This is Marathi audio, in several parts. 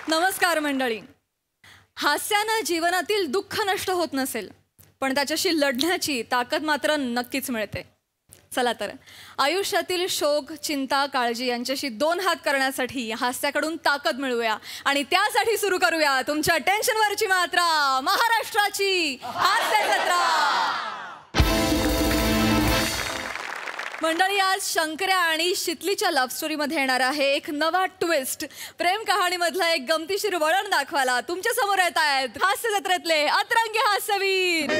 नमस्कार मंडळी. हास्यानं जीवनातील दुःख नष्ट होत नसेल, पण त्याच्याशी लढण्याची ताकद मात्र नक्कीच मिळते. चला तर आयुष्यातील शोक, चिंता, काळजी यांच्याशी दोन हात करण्यासाठी हास्याकडून ताकद मिळवूया आणि त्यासाठी सुरू करूया तुमच्या टेन्शनवरची मात्रा, महाराष्ट्राची हास्य जत्रा. मंडळी, आज शंकर्या आणि शितलीच्या लव्ह स्टोरीमध्ये येणार आहे एक नवा ट्विस्ट. प्रेम कहाणीमधला एक गमतीशीर वळण दाखवायला तुमच्या समोर येत आहेत हास्य जत्रेतले अतरंगी हास्यवीर.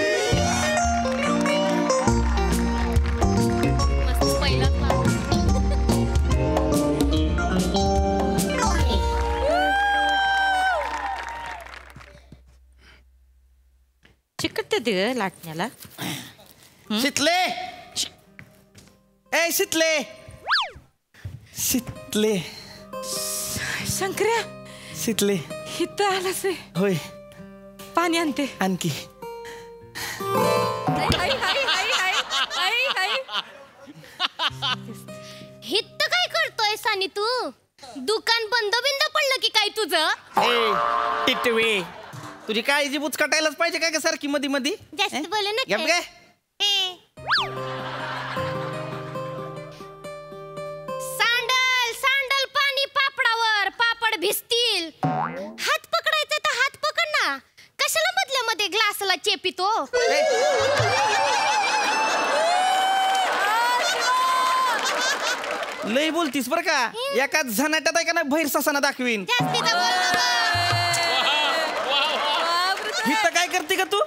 चिकट दे लाटण्याला. शितले, ए शितले, शितले, शंकर्या, शितले इथं आलास आहे. होय, पाणी आणते. आणखी हित काय करतोय सानी तू? दुकान बंद बिंद पडलं की काय तुझं? ए टिटवे, तुझी काळजी बुचकाटायलाच पाहिजे काय का सारखी मधी मधी? जास्त बोलू नका. गप काय? सांडल सांडल पाणी पापडावर, पापड भिजतील. हात पकडायचा तर हात पकड ना. कशाला मधल्यामध्ये ग्लासला चेपितो? लय बोलतीस बर का. एका झनाट्यात आहे का ना भैर ससाना दाखवीन. जास्तीचा बोल नका. हित काय करते का तू?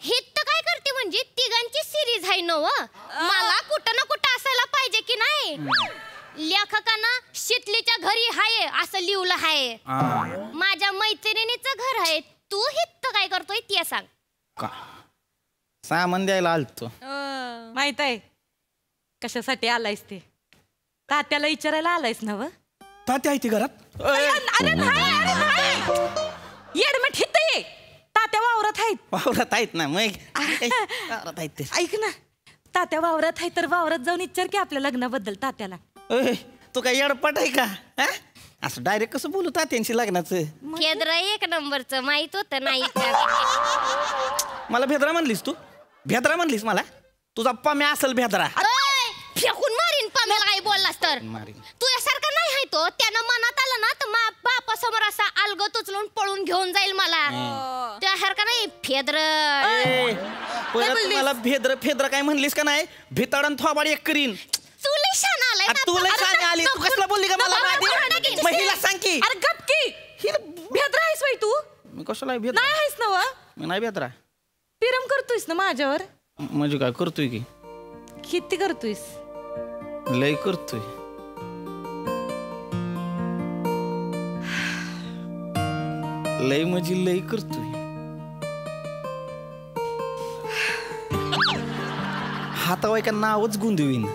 हित काय करते म्हणजे तिघांची सिरीज आहे नव. मला कुठं ना कुठं असायला पाहिजे की नाही. लेखकांना शितलीच्या घरी हाय असं लिहिलं आहे. माझ्या मैत्रिणीचं घर आहे. तू हित काय करतोय ते सांग. का सामान द्यायला आलतो. माहित आहे कशासाठी आलायस ते? तात्याला विचारायला आलायस ना? व तात्या आहे ती घरात? अरे नाही, येडमट हित ये. तात्या वावरात आहेत. वावरात आहेत ना मग. वावरात आहेत ते. ऐक ना, तात्या वावरात आहे तर वावरात जाऊन विचार की आपल्या लग्नाबद्दल तात्याला. तू काय येडपट आहे का? असं डायरेक्ट कसं बोलू तात्यांशी लग्नाचं? केद्र एक नंबरचं माहित होतं नाही. मला भेद्रा म्हणलीस तू? भेद्रा म्हणलीस मला? तुझा पम्या असेल भेद्रा. फेकून मारीन पाम्याला काही बोललास तर. तुझ्यासारखा नाही आहे तो. त्यानं मनात आलं ना तर बापासमोर असा अलगत उचलून पळून घेऊन जाईल मला. त्यासारखा नाही फेद्र. परत मला भेद्र फेद्र काय म्हणलीस का नाही? भिताडन थोबाड एक करीन. तू लय शान आलाय. तू लय शान आली. तू कसला बोलली का मला? महिला सांग की. अरे गप की. भेद्रा आहेस बाई तू? मी कशाला भेद्रा नाही आहेस ना? व मी नाही भेद्रा. पिरम करतोयस ना माझ्यावर? म्हणजे काय करतोय की? किती करतोयस? लय करतोय. लय म्हणजे लय करतोय. हातावाय का नावच गुंदवीन.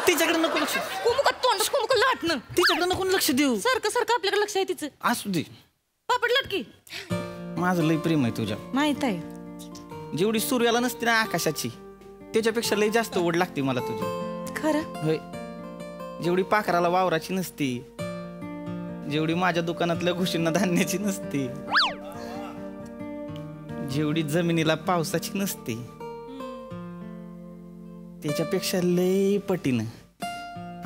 तिच्याकडे नको लक्ष. तोंड लाटणं. तिच्याकडे नको लक्ष देऊ. सारखं सारखं आपल्याकडे लक्ष आहे तिचं. असू दे. पापड लटकी. माझं लय प्रेम आहे तुझ्या. माहित आहे. जेवढी सूर्याला नसते ना आकाशाची, त्याच्यापेक्षा लय जास्त ओढ लागते मला तुझी. खरं? होय. जेवढी पाखराला वावराची नसती, जेवढी माझ्या दुकानातल्या घुशींना धान्याची नसते, जेवढी जमिनीला पावसाची नसते, त्याच्यापेक्षा लय पटीनं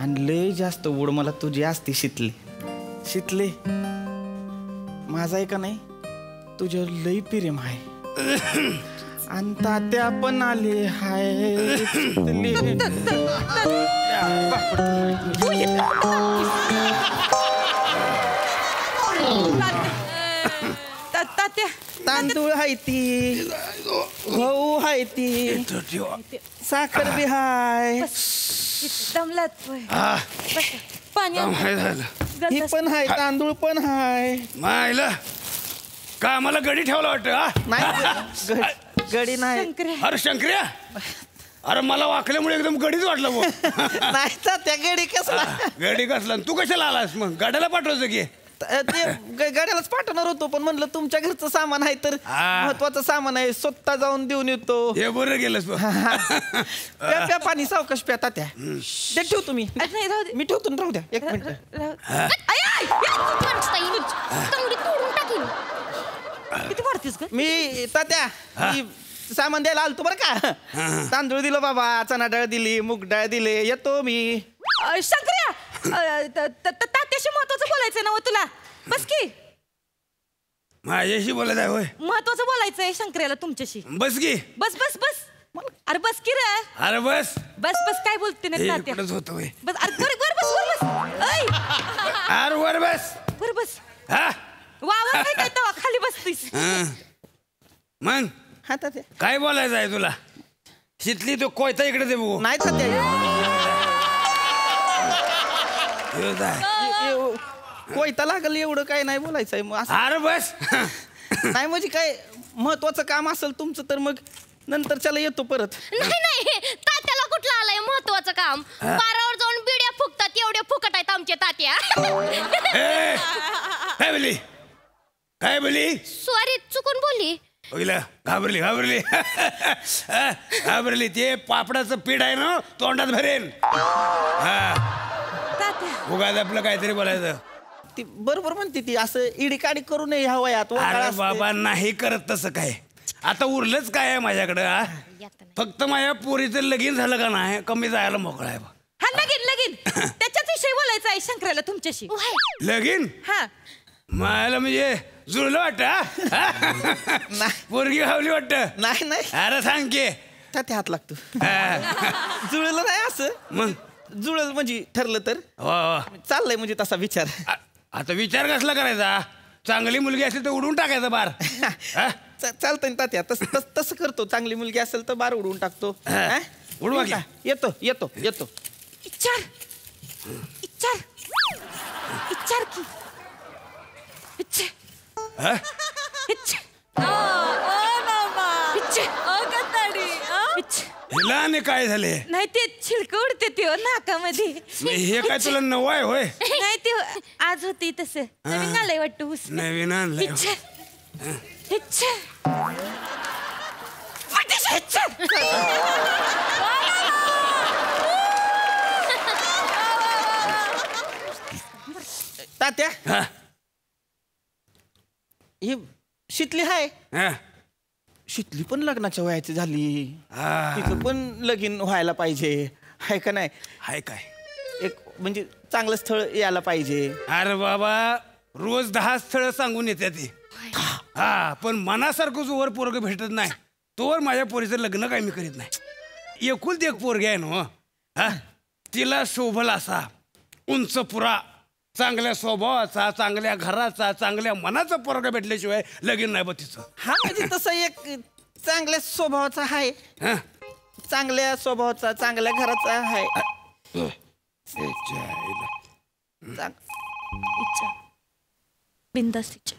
आणि लय जास्त ओढ मला तुझी असते. शितले, शितले, माझा आहे का नाही तुझ्यावर लय प्रेम आहे. आणि तात्या पण आले हाय. तात्या तांदूळ हाय ती, गहू हाय ती, साखर बी हाय. दमलात पाणी ही पण हाय, तांदूळ पण हाय. मायला का आम्हाला गडी ठेवला वाटतं? नाही गडी नाही. अरे शंकर्या, अरे मला वाकल्यामुळे एकदम गडीच वाटलं मग. नाही त्या गडी कसला गडी कसला? तू कशाला आलास मग? गाड्याला पाठवायचं की. ते गाड्यालाच पाठवणार होतो पण म्हणलं तुमच्या घरचं सामान आहे तर महत्वाचं सामान आहे स्वतः जाऊन देऊन येतो. हे बरं गेलंस बघ. प्या पाणी सावकाश प्या तात्या. ते ठेव तुम्ही. नाही राहू दे. मी ठेवतो ना, राहू द्या 1 मिनिट. तंगडी तोडून टाकीन. किती मारतेस ग? मी तात्या मी सामान द्यायला आलतो बरं का. तांदूळ दिलं बाबा, चणा डाळ दिली, मूग डाळ दिले, येतो मी. शंकर्या तात्याशी महत्वाचं बोलायचंय ना हो तुला. बस की. माझ्याशी बोलायचं आहे होय. महत्वाचं बोलायचंय शंकर्याला तुमच्याशी. बस की. बस बस बस. अरे बस की रे. अरे बस. बस बस काय बोलते ना तात्या. कुठंच होतं होय. बस अरे वर बस वर बस. ऐ अरे वर बस. वर बस. हा वावर नाही काय तवा खाली बसतीस. मग हा तात्या. काय बोलायचं आहे तुला? शितली तो कोयता इकडे दे बघू. नाही तात्या कोयता लागल एवढं काय नाही बोलायचंय मग असं. अरे बस. नाही म्हणजे काय महत्वाचं काम असेल तुमचं तर मग नंतरच्याला येतो परत. नाही तात्याला कुठलं आलंय महत्वाचं काम. पारावर जाऊन बिड्या फुकतात एवढे फुकट आहेत आमचे तात्या. काय बोली काय बोली? सॉरी चुकून बोलली. घाबरली घाबरली घाबरली. ते पापडाचं पीठ आहे ना तोंडात भरेन. उगाच आपलं काहीतरी बोलायचं. ती बरोबर म्हणते ती असं इडी काडी करू नये ह्या वयात. अरे बाबा नाही करत तसं काय. आता उरलंच काय आहे माझ्याकडं. फक्त माझ्या पोरीचं लगीन झालं का नाही कमी जायला मोकळा आहे. हा लगीन लगीन त्याच्याच विषयी बोलायचं आहे शंकराला तुमच्याशी. लगीन हा मला म्हणजे जुळलं वाटत. पोरगी खावली वाटत. नाही नाही अरे सांग की. तात्या हात लागतो. जुळलं नाही असं. मग जुळलं म्हणजे ठरलं तर वा चाललंय म्हणजे तसा विचार. आता विचार कसला करायचा? चांगली मुलगी असेल तर उडून टाकायचं बार. चालतंय ना तात्या. तसं करतो. चांगली मुलगी असेल तर बार उडवून टाकतो. उडवा की. येतो येतो येतो. इच्छार इच्छार इच्छार की इच्छा इच्छा हिला आणि काय झाले? नाही ते छिलक उडते ते नाकामध्ये. हे काय तुला नवं आहे होय? नाही ते आज होती तसं नवीन आलंय वाटतं ऊस. नवीन आणलंय. इच्छा इच्छा इच्छा. तात्या ही शितली हाय. शितली पण लग्नाच्या वयाची झाली. तिचं पण लगीन व्हायला पाहिजे हाय का नाही? हाय काय एक म्हणजे चांगलं स्थळ यायला पाहिजे. अरे बाबा रोज 10 स्थळ सांगून येते ती. पण मनासारखं जोवर पोरग भेटत नाही तोवर माझ्या पोरीचं लग्न काय मी करीत नाही. एकुलती एक पोरगी आहे ना. तिला शोभल असा उंच पुरा चांगल्या स्वभावाचा चांगल्या घराचा चांगल्या मनाचा पोरगा भेटल्याशिवाय लगीन नाही बा तिचं. हा म्हणजे तसं एक चांगल्या स्वभावाचा आहे. चांगल्या स्वभावाचा चांगल्या घराचा आहे. इच्छा बिंदास इच्छा.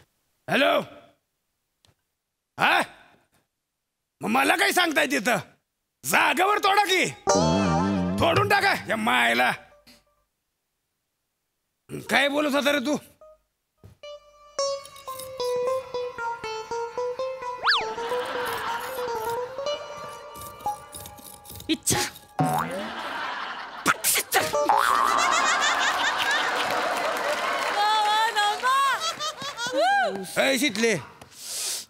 हॅलो. मग मला काय सांगताय तिथं? जागेवर तोडा की. तोडून टाका या मायला. काय बोलत होता रे तू? इच्छा शितले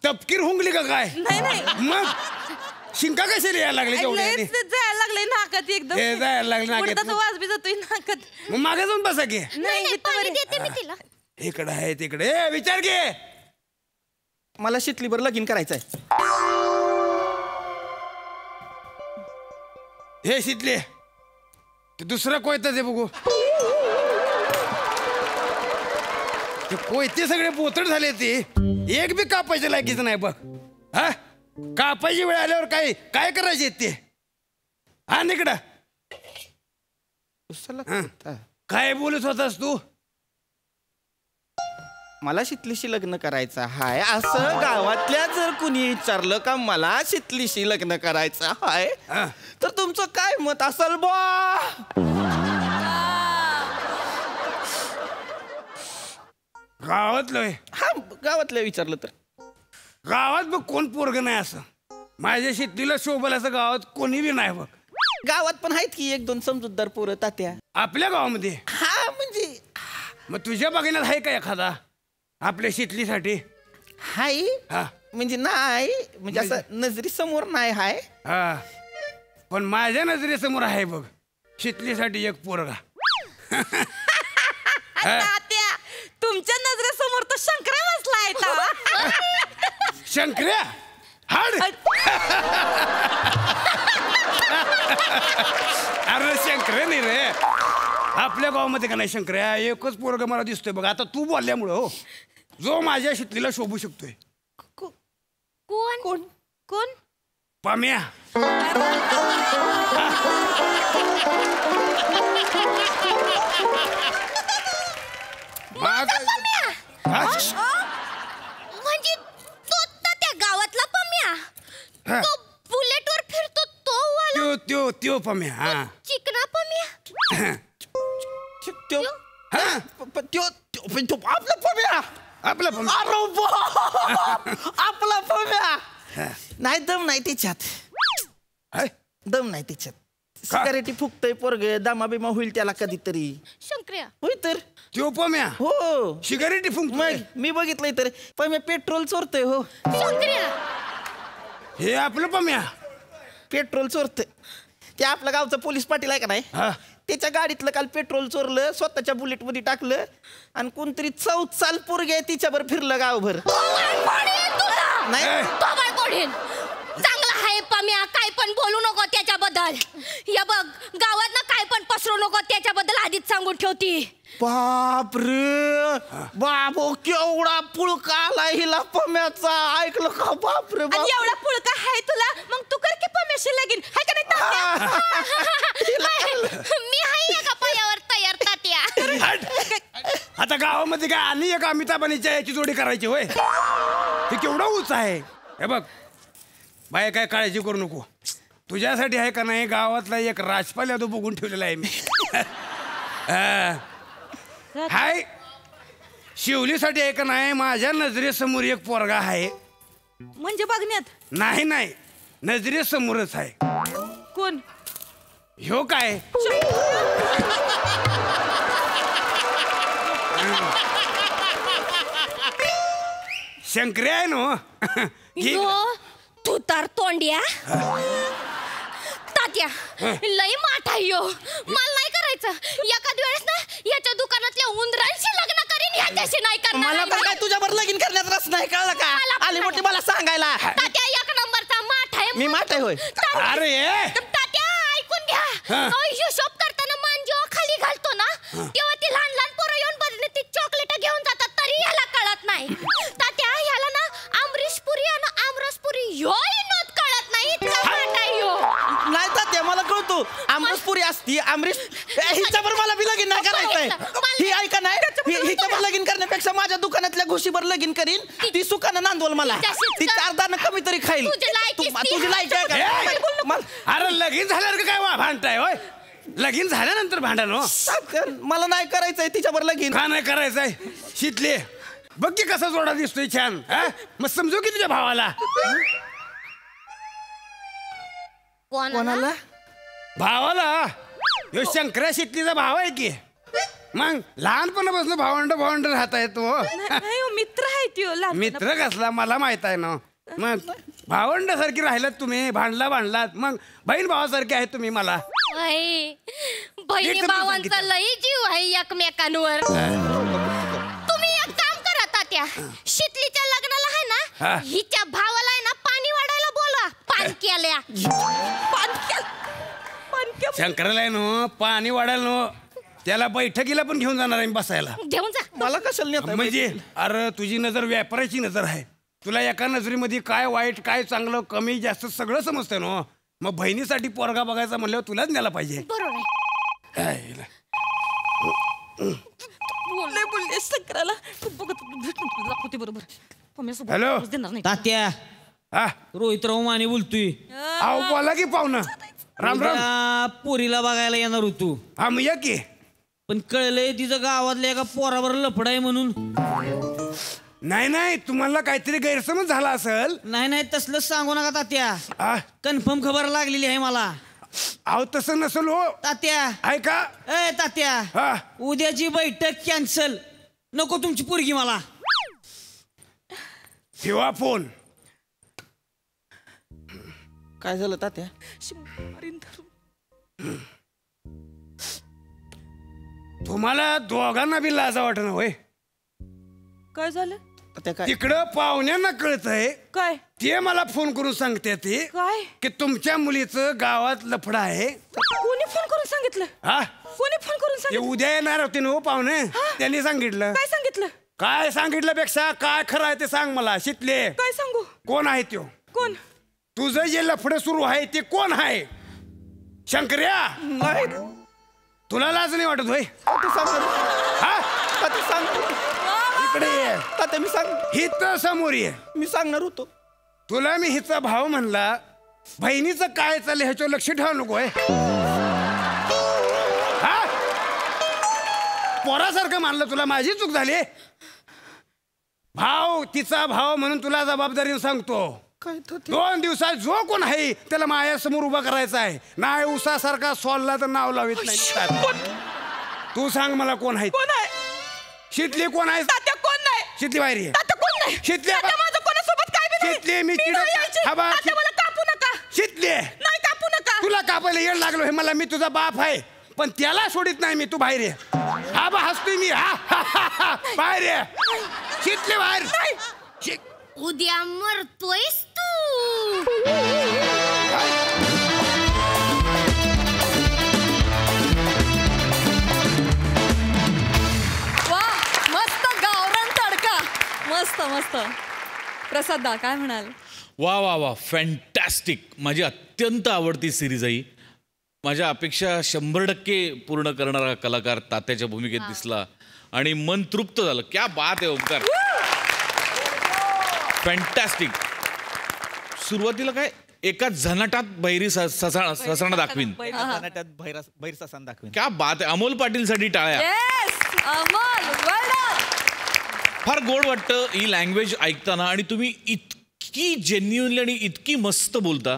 तपकीर हुंगली का काय? नाही नाही मग शिंका कशाला यायला लागले? जायला लागले नाकात एकदम. जायला लागले नाकात. वाज बी जातोय नाकात. मग मागे जाऊन बसा की. नाही पाणी देते मी तिला. इकडे आहे तिकडे विचार घे. मला शितलीवर लगीन करायचंय. हे शितले ते दुसरं कोयता दे बघू. ते कोयते सगळे बोतड झाले. ते एक बी कापायचे लायकीच नाही बघ. कापायची वेळ आल्यावर काय काय करायचे ते? इकडं काय बोलत होतास तू? मला शितलीशी लग्न करायचं हाय असं गावातल्या जर कुणी विचारलं का मला शितलीशी लग्न करायचं हाय तर तुमचं काय मत असेल बा? गावातलं होय. हा गावातल्या विचारलं तर गावात बघ कोण पोरग नाही असं माझ्या शेतीला शोभल असं गावात कोणी बी नाही बघ. गावात पण आहेत की एक दोन समजूतदार पोरं तात्या. आपल्या गावामध्ये हा म्हणजे मग तुझ्या बघण्यात आहे का एखादा आपल्या शेतलीसाठी? हाय हा म्हणजे नाही म्हणजे असं नजरी समोर नाही हाय. हा पण माझ्या नजरेसमोर आहे बघ शेतलीसाठी एक पोरगा. तात्या तुमच्या नजरेसमोर तर शंकरा बसलाय शंकर्या हाड. अरे शंकर्या नाही रे आपल्या गावामध्ये का नाही शंकर्या एकच पोरगा मला दिसतोय बघ आता तू बोलल्यामुळं हो जो माझ्या शेतलीला शोभू शकतोय. कोण कोण कोण? पाम्या. म्हणजे तो त्या गावातला पम्या हा. तो बुलेटवर फिरतो तो वाला त्यो पाम्या. हा चिकना पम्या. त्यो आपला पम्या. आपला पाम्या. अरे आपला पम्या. नाही दम नाही त्याच्यात. हाय? दम नाही त्याच्यात. सिगारेटी फुकतय पोरग दामा बिमा होईल त्याला कधीतरी. शंकर्या होय तर त्यो पाम्या हो सिगारेटी फुंकतोय. मग मी बघितलंय तर पम्या पेट्रोल चोरतोय. हो शंकर्या हे आपलं पाम्या. पेट्रोल चोरतोय. ते आपल्या गावचा पोलीस पाटील आहे का नाही हा त्याच्या गाडीतलं काल पेट्रोल चोरलं स्वतःच्या बुलेट मध्ये टाकलं आणि कोणतरी 14 पोरगे तिच्यावर फिरलं गावभर. नाही बाबा पडेल चांगला आहे पम्या काय पण बोलू नको त्याच्याबद्दल. या बघ गावात ना काय पण पसरू नको त्याच्याबद्दल आधीच सांगून ठेवती. बाप रे बाबो केवढा पुळका आला हिला पम्याचा ऐकलं का? बाप रे आणि एवढा पुळका आहे तुला मग तू कर की पम्याशी लगीन हाय का नाही तात्या? मी आहे का पायावर तयार तात्या. हट. आता गावामध्ये काय आणि एक अमिताभानीच्या याची जोडी करायची होय ते केवढा उंच आहे. हे बघ बाय काय काळजी करू नको तुझ्यासाठी आहे का नाही गावातला एक राजपाल यादव बघून ठेवलेला आहे मी. हाय शिवलीसाठी आहे का नाही माझ्या नजरेसमोर एक पोरगा आहे. म्हणजे बघण्यात नाही नाही नजरेसमोरच आहे. कोण? ह्यो काय शंकर्या आहे ना तू तर तोंड्या तात्या लय माठ आहे यो. मला नाही करायचं एखाद वेळेस ना याच्या दुकानातल्या उंदरांशी लग्न करीन ह्याच्याशी नाही करणार. मला पण काय तुझ्यावर लगीन करण्यात रस नाही कळलं का? आली मोठी मला सांगायला. तात्या एक नंबरचा माठ आहे. मी माठ आहे होय. अरे तात्या ऐकून घ्या हिशोब करताना मान जेव्हा खाली घालतो ना तेव्हा ती लहान लहान पोरं येऊन बदलणे ती चॉकलेट घेऊन जातात तरी ह्याला कळत नाही. तात्या ह्याला ना अमरीशपुरी आणि आमरसपुरी ह्योही नोट कळत नाही. इतका माठ आहे ह्यो. नाही तात्या मला कळतो अमृतपुरी असती अमरीश हिच्यावर मला बी लगीन नाही करायचंय. ही ऐका नाही हिच्यावर लगीन करण्यापेक्षा माझ्या दुकानातल्या घुशीवर लगीन करीन. ती सुखानं नांदवल मला. ती 4 दाणं कमी तरी खाईल. तुझी लायकी तुझी लायकी आहे का? अरे लगीन झाल्यावर काय भांडताय होय लगीन झाल्यानंतर भांडण हो. मला नाही करायचंय तिच्यावर लगीन. का नाही करायचंय शितले बघ की कसा जोडा दिसतोय छान. मग समजू की तुझ्या भावाला. कोणाला? भावाला ह्यो शंकरा शितलीचा भाव आहे की. मग लहानपणापासून भावंड राहता येतो. नाही हो, मित्र आहे त्यो लहान. मित्र कसला मला माहित आहे ना. मग भावंड सारखी राहिलात तुम्ही भांडलात मग बहीण भावासारखे आहे तुम्ही मला. बहिणी एकदम भावांचा सांगितलं. लई जीव आहे एकमेकांवर. तुम्ही एक काम करा तात्या शितलीच्या लग्नाला आहे हा. ना हिच्या भावाला आहे ना पाणी वाढायला बोलवा. पाणक्याल्या शंकराला आहे नो पाणी वाढायला नो त्याला बैठकीला पण घेऊन जाणार आहे मी बसायला. घेऊन जा. मला कशाला नेता? म्हणजे अरे तुझी नजर व्यापाराची नजर आहे. तुला एका नजरेमध्ये काय वाईट काय चांगलं कमी जास्त सगळं समजतं ना. मग बहिणीसाठी पोरगा बघायचा म्हणल्यावर तुलाच न्यायला पाहिजे. बरोबर आहे. बोलले शंकराला बघत दाखवते बरोबर. हॅलो. देणार नाही. तात्या हा रोहितराव माने बोलतोय. अहो बोला की पाहुणं. राम राम. पोरीला बघायला येणार होतो. हा मग या की पण कळलंय तिचं गावातल्या एका पोरावर लफड आहे म्हणून. नाही नाही, तुम्हाला काहीतरी गैरसमज झाला असेल. नाही तसलं सांगू नका तात्या. आ, कन्फर्म खबर लागलेली आहे मला. अहो तसं नसेल हो. तात्या ऐका. ए तात्या, हा, उद्याची बैठक कॅन्सल. नको तुमची पोरगी मला. ठेवा फोन. काय झालं तात्या? तुम्हाला दोघांना बी लाजा वाटणं होय. काय झालं? तात्या काय? तिकडं पाहुण्यांना कळतंय, काय ते मला फोन करून सांगते ते काय की तुमच्या मुलीचं गावात लफडा आहे. कोणी फोन करून सांगितलं? हा, कोणी फोन करून ते सांगितलं? उद्या येणार होते ना हो पाहुणे, त्यांनी सांगितलं. काय सांगितलं? काय सांगितल्यापेक्षा काय खरं आहे ते सांग मला. शितले, काय सांगू? कोण आहे त्यो? कोण? तुझं जे लफडं सुरू आहे ते कोण आहे? शंकर्या, तुला लाज नाही वाटत होय? तात्या सांग ना. हा, तात्या सांग. इकडे ये. तात्या मी सांग. हित समोर ये. मी सांगणार होतो. तुला मी हिचा भाव म्हणला, बहिणीचं काय चाललंय ह्याच्यावर लक्ष ठेवा नकोय. हा, पोरासारखं मानलं तुला, माझी चूक झाली. भाव तिचा भाव म्हणून तुला जबाबदारीने सांगतो. काय तात्या? 2 दिवसात जो कोण आहे त्याला माझ्यासमोर उभा करायचा आहे. नाही उसासारखा सोलला तर नाव लावित नाही. तू सांग मला कोण आहे? कोण आहे? शितली कोण आहे? तात्या कोण नाही? शितली बाहेर ये. तात्या कोण नाही? शितली तात्या माझं कोणासोबत काय बी नाही. शितली, मी मी चिडत- नाही यायची. हा बा, तात्या मला कापू नका. शितली, नाही कापू नका. तुला कापायला येड लागलो हे मला. मी तुझा बाप आहे पण त्याला सोडित नाही मी. तू बाहेर ये. हा बा हसतोय मी. हा बाहेर ये. शितली बाहेर. उद्या मरतोयस तू. वा, मस्त गावरान तडका. मस्त मस्त. प्रसादा काय म्हणाल? वा वा वा, फॅन्टॅस्टिक. माझी अत्यंत आवडती सिरीज आहे. माझ्या अपेक्षा 100% पूर्ण करणारा कलाकार तात्याच्या भूमिकेत दिसला आणि मन तृप्त झालं. क्या बात आहे ओंकार, फॅन्टॅस्टिक. सुरुवातीला काय एका झनाटात बहिरी ससाणा दाखवीन. बैरचा सण दाखवेन. क्या बात आहे. अमोल पाटीलसाठी टाळ्या. Yes Amol, well done. फार गोड वाटतं ही लँग्वेज ऐकताना आणि तुम्ही इतकी जेन्युअनली आणि इतकी मस्त बोलता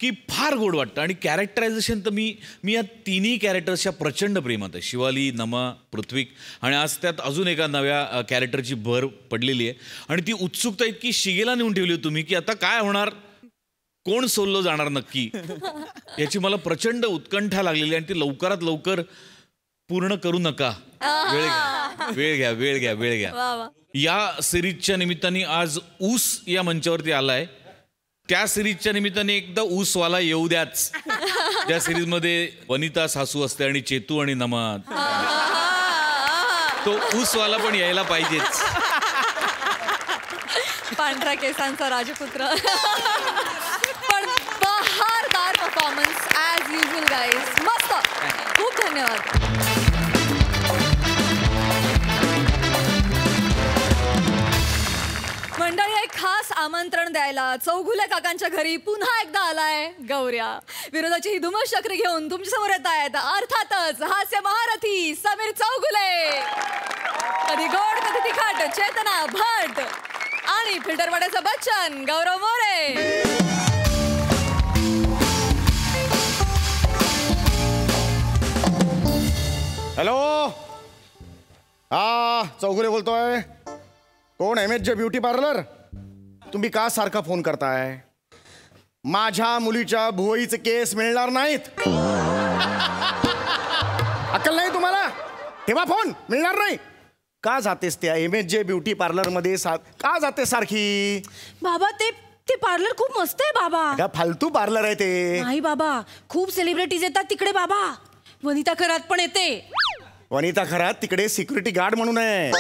की फार गोड वाटतं. आणि कॅरेक्टरायझेशन तर मी या तिन्ही कॅरेक्टर्सच्या प्रचंड प्रेमात आहे. शिवाली, नमा, पृथ्वीक आणि आज त्यात अजून एका नव्या कॅरेक्टरची भर पडलेली आहे. आणि ती उत्सुकता इतकी शिगेला नेऊन ठेवली तुम्ही की आता काय होणार, कोण सोललं जाणार नक्की, याची मला प्रचंड उत्कंठा लागलेली. आणि ती लवकरात लवकर पूर्ण करू नका. वेळ घ्या. वा वा. या सिरीजच्या निमित्ताने आज ऊस या मंचावरती आलाय. त्या सिरीजच्या निमित्ताने एकदा ऊसवाला येऊ द्याच. ज्या सिरीजमध्ये वनिता सासू असते आणि चेतू आणि नमा, तो ऊसवाला पण यायला पाहिजेच. पांढऱ्या केसांचा राजपुत्र. पण बहारदार परफॉर्मन्स ॲज युजल गाईज. मस्त, खूप धन्यवाद. मंडळी, एक खास आमंत्रण द्यायला चौगुले काकांच्या घरी पुन्हा एकदा आलाय गौऱ्या. विरोधाची ही धुमस चक्री घेऊन तुमच्या समोर येत आहेत अर्थातच हास्य महारथी समीर चौगुले, कधी गोड कधी तिखट चेतना भट आणि फिल्टरवाड्याचा बच्चन गौरव मोरे. हॅलो, हा चौगुले बोलतोय. कोण? MHJ beauty parlour? तुम्ही का सारखा फोन करताय? माझ्या मुलीच्या भुवईचे केस मिळणार नाहीत. अक्कल नाही तुम्हाला? ठेवा फोन. मिळणार नाही. का जातेस त्या MHJ ब्युटी पार्लर मध्ये? का जाते सारखी? बाबा ते पार्लर खूप मस्त आहे बाबा. का फालतू पार्लर आहे ते? नाही बाबा, खूप सेलिब्रिटीज येतात तिकडे बाबा. वनिता खरात पण येते. वनिता खरात तिकडे सिक्युरिटी गार्ड म्हणून आहे.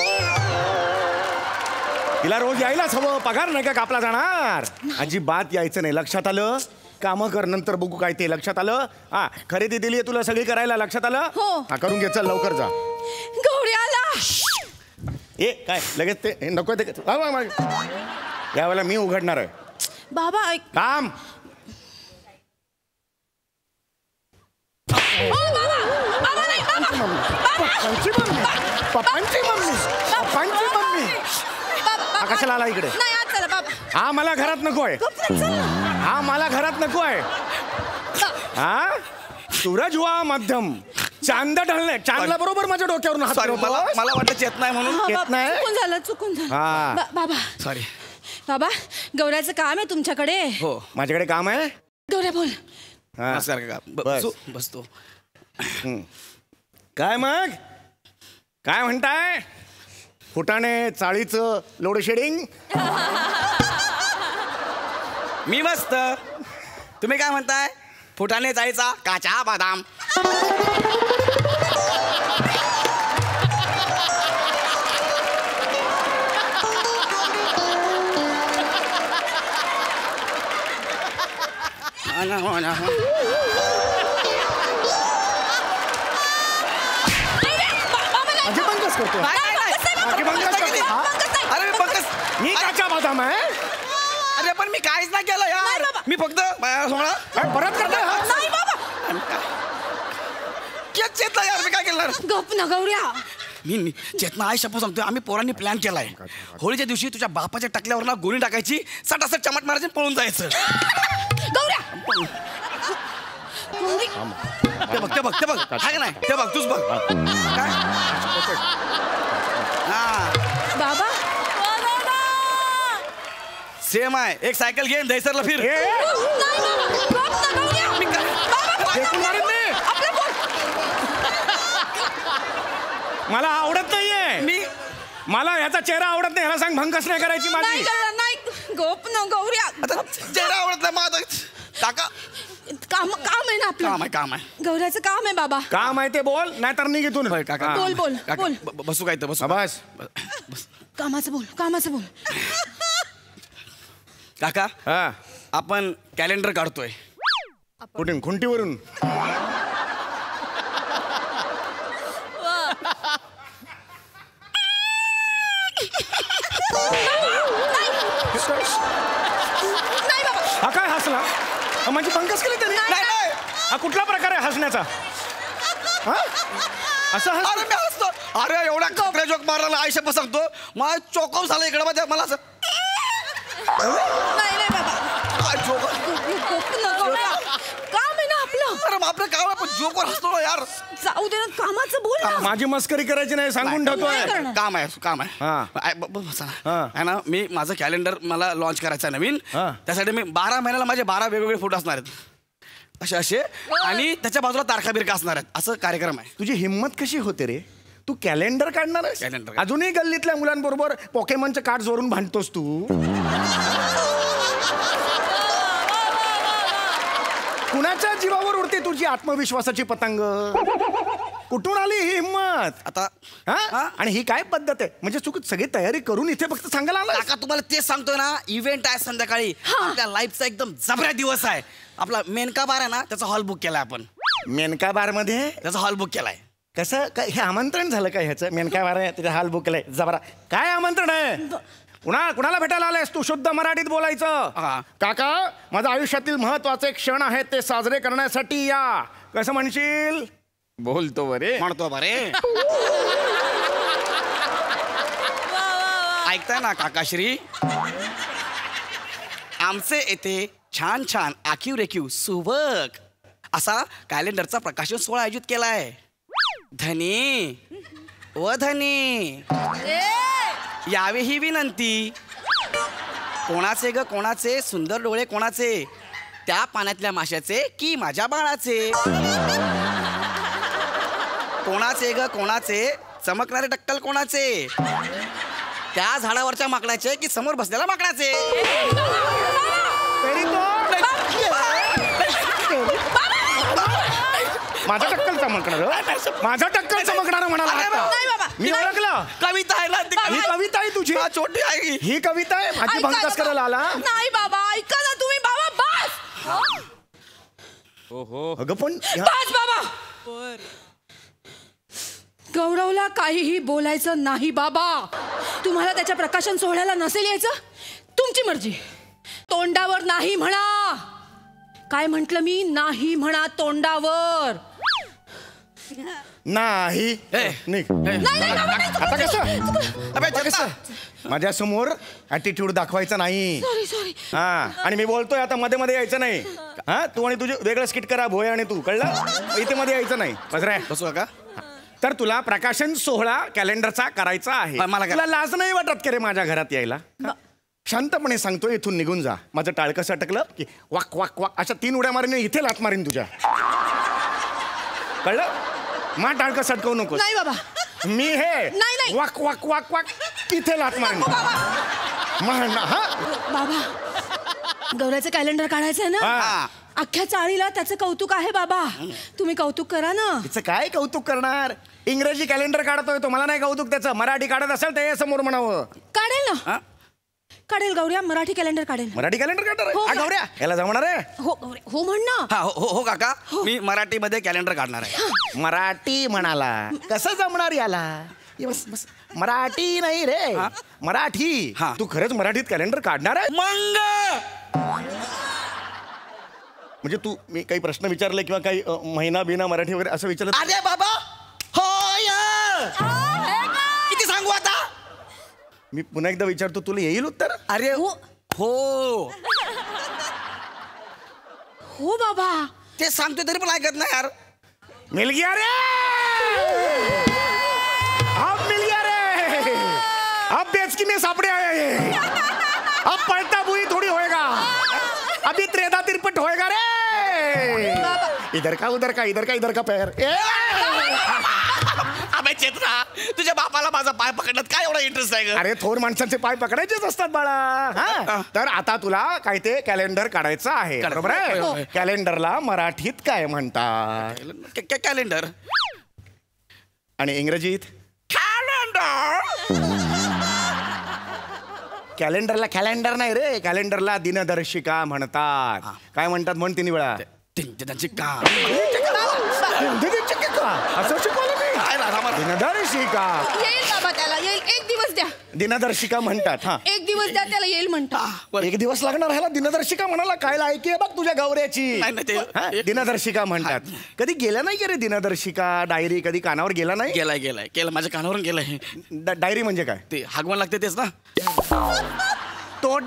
तिला रोज यायलाच हवं. पगार नाही का कापला जाणार? अजिबात यायचं नाही. लक्षात आलं? कामं कर, नंतर बघू काय ते. लक्षात आलं? हा, खरेदी दिली आहे तुला सगळी करायला. लक्षात आलं? हो. हा, करून घे. चल लवकर जा. गौऱ्याला ए काय लगेच ते नको ते. यावेळेला मी उघडणार आहे. बाबा ऐक. काम पप्पांची मम्मी पप्पांची मम्मी पप्पांची मम्मी हा कशाला आला इकडे? नाही आज चला बाबा. हा मला घरात नकोय. हा मला घरात नकोय. हा सूरज हुआ मध्यम चांद ढळणे. चांदला बरोबर माझ्या डोक्यावरून हात Sorry, मला वाटतं चेत नाही म्हणून. येत नाही. चुकून झालं हा. बाबा. सॉरी बाबा गौऱ्याचं काम आहे तुमच्याकडे. हो माझ्याकडे काम आहे. गौऱ्या बोल. हा. नमस्कार काका. बस. बसतो. काय मग काय म्हणताय? फुटाणे चाळीचं लोड शेडिंग. मी मस्त. तुम्ही काय म्हणताय? फुटाणे जायचा काचा बदाम. माझे पंकज करतो. माझे पंकज करतो. हा? अरे मी पंकज. मी काचा बदाम आहे. अरे पण मी काहीच नाही केलं यार. मी फक्त सोळा परत करतोय हा? चेतना यार मी काय केलं? गप ना गौऱ्या. मी चेतना आई शपथ सांगतोय. आम्ही पोरांनी प्लॅन केलाय. होळीच्या दिवशी तुझ्या बापाच्या टकल्यावर ना गोळी टाकायची, सटासट चमट मारायची, पळून जायचं. गौऱ्या ते बघ काय नाही ते बघ तूच बघ काय. हा बाबा. सेम आहे. एक सायकल घेऊन दहीसरला फिर. फेकून मारीन मी. मला आवडत नाहीये. मला ह्याचा चेहरा आवडत नाही. ह्याला सांग भंकस नाही करायची माझी. नाही गप ना गौऱ्या. आता चेहरा आवडत नाही माझा. काका काम आहे ना आपलं. काम आहे. गौऱ्याचं काम आहे बाबा. काम आहे ते बोल नाही तर निघितून. काका बोल. बसू काय तर बसू. बस कामाचं बोल. काका हा आपण कॅलेंडर काढतोय. कुठून? खुंटीवरून. हा काय हसला? म्हणजे पंकज केली त्यांनी. हा कुठला प्रकार आहे हसण्याचा? हा असं हस. अरे मी हसतो. अरे एवढा कपड्या जोक मारला आई शपथ सांगतो. मला चोकव झालं इकडे मध्ये. मला असं नाही बाबा. काय जोक. काम आहे ना आपलं. अरे आपलं काम आहे पण जोकवर हसतो ना यार. जाऊ दे ना कामाचं बोल ना. माझी मस्करी करायची नाही सांगून ठेवतोय. काम आहे. हा. बसा हा. आहे ना. मी माझं कॅलेंडर मला लॉन्च करायचं आहे नवीन. हा. त्यासाठी मी 12 महिन्याला माझे 12 वेगवेगळे फोटो असणार आहेत. असे आणि त्याच्या बाजूला तारखा बिरखा असणार आहेत. असं कार्यक्रम आहे. तुझी हिंमत कशी होते रे? तू कॅलेंडर काढणार आहेस? कॅलेंडर. अजूनही गल्लीतल्या मुलांबरोबर पोकेमॉनचं कार्ड जोरून भांडतोस तू. कुणाच्या जीवावर उडते तुझी आत्मविश्वासाची पतंग? कुठून आली ही हिंमत आता हा? आणि ही काय पद्धत आहे? म्हणजे चूक सगळी तयारी करून इथे फक्त सांगायला आला? काका तुम्हाला तेच सांगतोय ना. इव्हेंट आहे संध्याकाळी. आपल्या लाईफचा एकदम जबऱ्या दिवस आहे. आपला मेनका बार आहे ना त्याचा हॉल बुक केलाय आपण. मेनका बार मध्ये त्याचा हॉल बुक केलाय. कसं काय हे आमंत्रण झालं काय ह्याचं? मेनका बार आहे त्याचा हॉल बुक केलाय. जबरा काय आमंत्रण आहे? कुणाला भेटायला आलायस तू? शुद्ध मराठीत बोलायचं. काका माझ्या आयुष्यातील महत्वाचे क्षण आहेत ते साजरे करण्यासाठी या. कसं म्हणशील? बोलतो बरे. म्हणतो बरे. ऐकताय ना काकाश्री? आमचे येथे छान छान आखीव रेखीव सुबक असा कॅलेंडरचा प्रकाशन सोहळा आयोजित केलाय. धनी व धनी यावे ही विनंती. कोणाचे ग कोणाचे सुंदर डोळे कोणाचे, त्या पाण्यातल्या माशाचे की माझ्या बाळाचे. कोणाचे ग कोणाचे चमकणारे टक्कल कोणाचे, त्या झाडावरच्या माकडाचे की समोर बसलेल्या माकडाचे. माझा टक्कल चमकणार, माझा टक्कल चमकणार म्हणाला. मी ओळखलं. कविता आहे ना ही कविता आहे तुझी? छोटी आहे ही कविता आहे. माझी भंकस करायला आला. नाही बाबा ऐका ना तुम्ही. बाबा बस. अगं पण बस बाबा. गौरवला काहीही बोलायचं नाही बाबा. तुम्हाला त्याच्या प्रकाशन सोहळ्याला नसेल यायचं, तुमची मर्जी. तोंडावर नाही म्हणा. काय म्हंटल मी? नाही म्हणा तोंडावर. नाही निघ. आता कसं माझ्या समोर ऍटिट्यूड दाखवायचा नाही. हा आणि मी बोलतोय आता मध्ये मध्ये यायचं नाही. हा तू आणि तुझे वेगळं स्किट करा भोय आणि तू कळलं इथे मध्ये यायचं नाही. बस रे बसू का? तर तुला प्रकाशन सोहळा कॅलेंडरचा करायचा आहे. मला तुला लाज नाही वाटत का रे माझ्या घरात यायला? शांतपणे सांगतो इथून निघून जा. माझं टाळ कसं अटकलं की वाक वाक वाक अशा 3 उड्या मारीन इथे लात मारीन तुझ्या. कळलं? मा टाळ कसं अटकवू नको. नाही बाबा मी हे नाही. वाक वाक वाक वाक इथे लात मारीन. हा बाबा गौऱ्याचं कॅलेंडर काढायचं आहे ना. अख्ख्या चाळीला त्याचं कौतुक आहे बाबा. तुम्ही कौतुक करा ना. तिचं काय कौतुक करणार? इंग्रजी कॅलेंडर काढतोय तो. मला नाही कौतुक त्याचं. मराठी काढत असेल ते समोर म्हणावं. काढेल ना. काढेल गौऱ्या मराठी कॅलेंडर काढेल. मराठी कॅलेंडर काढणार गौऱ्या याला जमणार आहे? हो हो म्हण ना. हा हो काका मी मराठीमध्ये कॅलेंडर काढणार आहे. मराठी म्हणाला कसं जमणार याला? बस बस मराठी नाही रे मराठी. तू खरंच मराठीत कॅलेंडर काढणार आहे? म्हणजे तू मी काही प्रश्न विचारले किंवा काही महिना बिना मराठी वगैरे असं विचारलं? अरे बाबा किती सांगू आता? मी पुन्हा एकदा विचारतो तुला येईल उत्तर? अरे हो हो बाबा ते सांगतोय तरी पण ऐकत नाही यार. मिल गया रे अब मिल गया रे. अब बेच की में सापड़े आया ये. अब पलटा बुई थोड़ी होएगा. अभी त्रेधा तिरपट होएगा रे. इधर का उधर का इधर का इधर का पैर. अबे चेतना तुझ्या बापाला माझा पाय पकडण्यात काय एवढा इंटरेस्ट आहे? अरे थोर माणसांचे पाय पकडायचेच असतात बाळा. तर आता तुला काय ते कॅलेंडर काढायचं आहे बरोबर आहे? कॅलेंडरला मराठीत काय म्हणतात? कॅलेंडर. आणि इंग्रजीत? कॅलेंडरला कॅलेंडर नाही रे. कॅलेंडरला दिनदर्शिका म्हणतात. काय म्हणतात म्हण 3 वेळा? असं शिकवलं मी. दिनदर्शिका येईल बाबा त्याला येईल. 1 दिवस द्या. दिनदर्शिका म्हणतात. हा 1 दिवस द्या त्याला येईल म्हणतात. 1 दिवस लागणार ह्याला दिनदर्शिका म्हणाला. काय लायकी आहे बघ तुझ्या गौऱ्याची. दिनदर्शिका म्हणतात. कधी गेला नाही का रे दिनदर्शिका डायरी? कधी कानावर गेला नाही? गेलाय केलं माझ्या कानावरून गेलाय. डायरी म्हणजे काय? ते हागवण लागते तेच ना. तो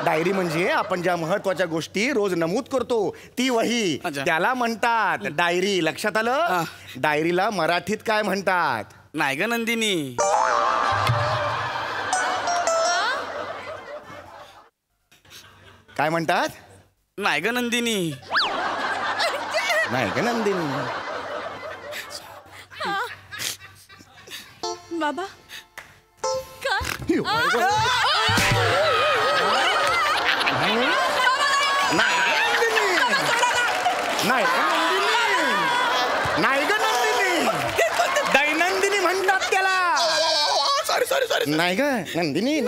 डायरी म्हणजे आपण ज्या महत्वाच्या गोष्टी रोज नमूद करतो ती वही. त्याला म्हणतात डायरी. लक्षात आलं? डायरीला मराठीत काय म्हणतात? नाही ग नंदिनी. काय म्हणतात? नाही ग नंदिनी. नाही ग नंदिनी. बाबा नाही ग नंदिनी. दैनंदिनी म्हणतात त्याला. सॉरी नाही ग नंदिनी.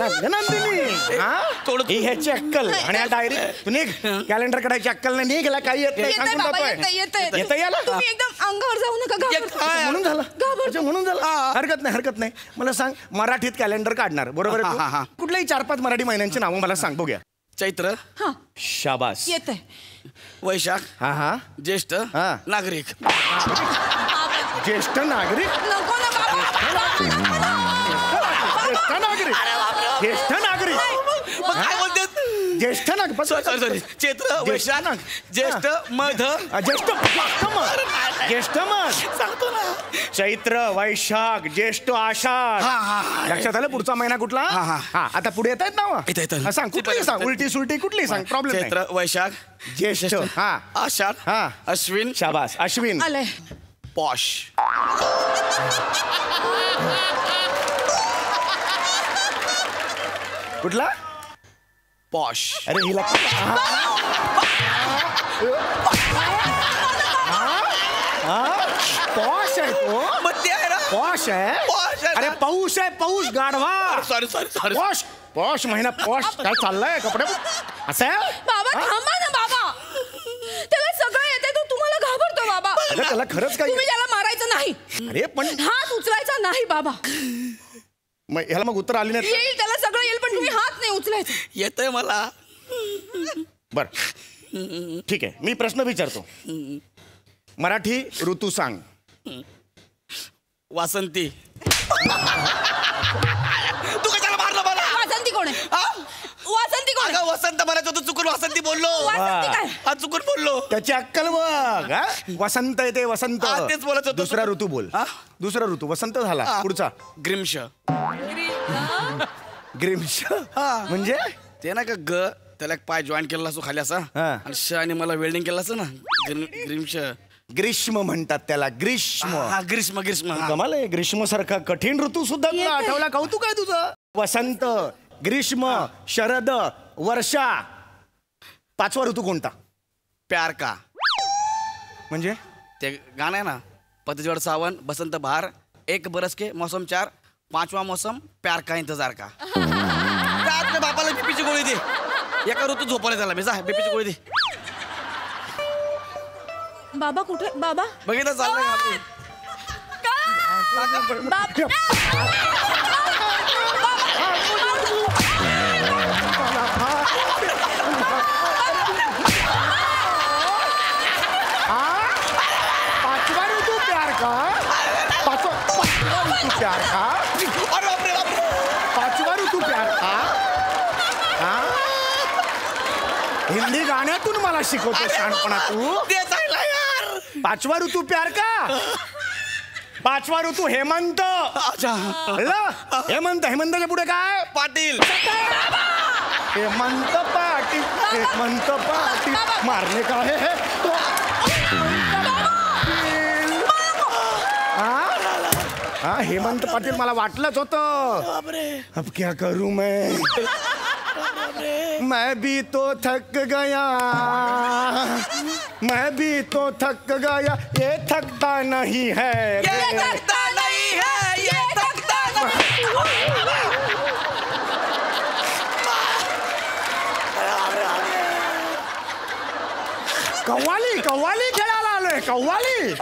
ही ह्याची अक्कल. आणि या डायरी तू निघ. कॅलेंडर काढायची अक्कल नाही. निघ. काही येत नाही सांगून जातोय. येतं याला. तुम्ही एकदम अंगावर जाऊ नका. म्हणून झालं. हरकत नाही. मला सांग मराठीत कॅलेंडर काढणार बरोबर आहे? कुठल्याही 4-5 मराठी महिन्यांची नावं मला सांग बघूया. चैत्र. शाबास. येत आहे. वैशाख. हा ज्येष्ठ नागरिक. ज्येष्ठ नागरिक. नको ना बाबा. ज्येष्ठ नागरिक. काय बोलते? ज्येष्ठ नागरिक. सॉरी चैत्र वैशाख ज्येष्ठ मध. ज्येष्ठ मध सांगतो ना. चैत्र वैशाख ज्येष्ठ आषाढ. लक्षात आलं? पुढचा महिना कुठला? आता पुढे येत आहेत ना? सांग कुठली सांग. उलटी सुलटी कुठली सांग. प्रॉब्लेम. चैत्र वैशाख ज्येष्ठ आषाढ अश्विन. शाबास. अश्विन. आलंय. पॉश. कुठला? पॉश. अरे हिला पॉश आहे तो. पॉश आहे. अरे पाऊस आहे. पाऊस गाढवा. सॉरी पॉश महिना. पॉश काय चाललंय कपडे असं आहे? बाबा थांबा ना बाबा. त्याला सगळं येते तो तुम्हाला घाबरतो बाबा. त्याला खरंच काय? तुम्ही त्याला मारायचं नाही. अरे पण हात उचलायचा नाही बाबा. ह्याला मग उत्तर आली नाही. येईल त्याला सगळं येईल पण तुम्ही हात नाही उचलायचं. येतंय मला. बर ठीक आहे, मी प्रश्न विचारतो. मराठी ऋतू सांग. वासंती. तू कशाला मारलं मला? वासंती कोण आहे? वासंती कोण आहे? अगं वसंत म्हणायचं होतं, चुकून वासंती बोललो. वासंती काय? हा चुकून बोललो. त्याची अक्कल बघ. हा? वसंत येते वसंत. हा, तेच बोलत होतो. दुसरा ऋतू बोल. हा? दुसरा ऋतू वसंत झाला. पुढचा ग्रीम्श. ग्रीम्श म्हणजे ते ना का ग त्याला एक पाय जॉईन केला असो खाली असा हा. आणि श आणि मला वेल्डिंग केलं असं ना. ग्रीम्श. ग्रीष्म म्हणतात त्याला. ग्रीष्म. हा ग्रीष्म ग्रीष्म. हा. कमाल आहे. ग्रीष्म सारखा कठीण ऋतू सुद्धा तुला आठवला. कौतुक आहे तुझं. वसंत, ग्रीष्म, शरद, वर्षा. पाचवा ऋतू कोणता? प्यार का. म्हणजे ते गाणं आहे ना, पतझड़ सावन बसंत बहार एक बरस के मौसम 4 पांचवा मौसम प्यार का इंतजार का. आपल्या बापाला बीपीची गोळी दे. एका ऋतू झोपवले त्याला मी. जा बीपीची गोळी दे. बाबा कुठे? बाबा बघितलं चाललंय. पाचवा ऋतू प्यार का. पाचवा ऋतू प्यार का. अरे बापरे बापरे. पाचवा ऋतू प्यार का. हा? हिंदी गाण्यातून मला शिकवतो शहाणपणा तू. ते जायला यार. पाचवा ऋतू प्यार का. पाचवा ऋतू हेमंत. कळलं? हेमंत. हेमंतच्या पुढे काय? पाटील. हेमंत पाटील. हेमंत पाटील. मारने का है तो. हा हेमंत पाटील मला वाटलंच होतं. अब क्या करूं मैं भी तो थक गया. मैं भी तो थक गया. ये थकता नहीं है. ये थकता नहीं है. ये थकता नहीं. कव्वाली कव्वाली खेळायला आलोय. कव्वाली.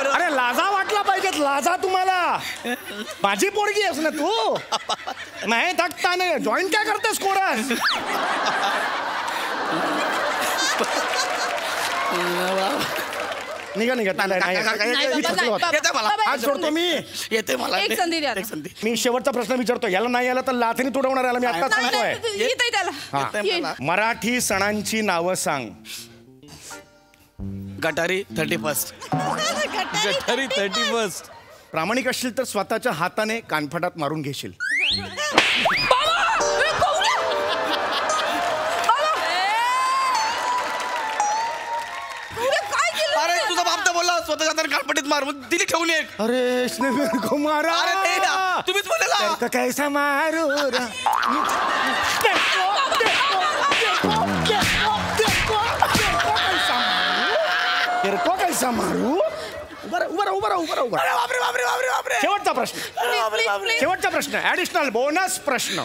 अरे लाजा वाटला पाहिजेत. लाजा तुम्हाला. माझी पोरगी आहेस ना तू. नाही थकता नाही. जॉईन काय करतेस कोरस. निघा निघा. येते मला. आज सोडतो मी. येते मला. एक संधी द्या. एक संधी. मी शेवटचा प्रश्न विचारतो. याला नाही आला तर लाथीने तुडवणार याला. मी आता सांगतोय. येतंय त्याला. हा. मराठी सणांची नावं सांग. गटारी 31. गटारी 31. प्रामाणिक असशील तर स्वतःच्या हाताने कानफटात मारून घेशील. अरे तुझा बाप तर बोलला स्वतःच्या हाताने कानपटीत मार. मग दिली ठेवून एक. अरे इसने मेरे को मारा. अरे ते ना, तुम्हीच बोललेला. तेरे को कैसा मारू रा. तेरे को कैसा मारू. उभा. बापरे बापरे बापरे बापरे. शेवटचा प्रश्न. शेवटचा प्रश्न. ऍडिशनल बोनस प्रश्न.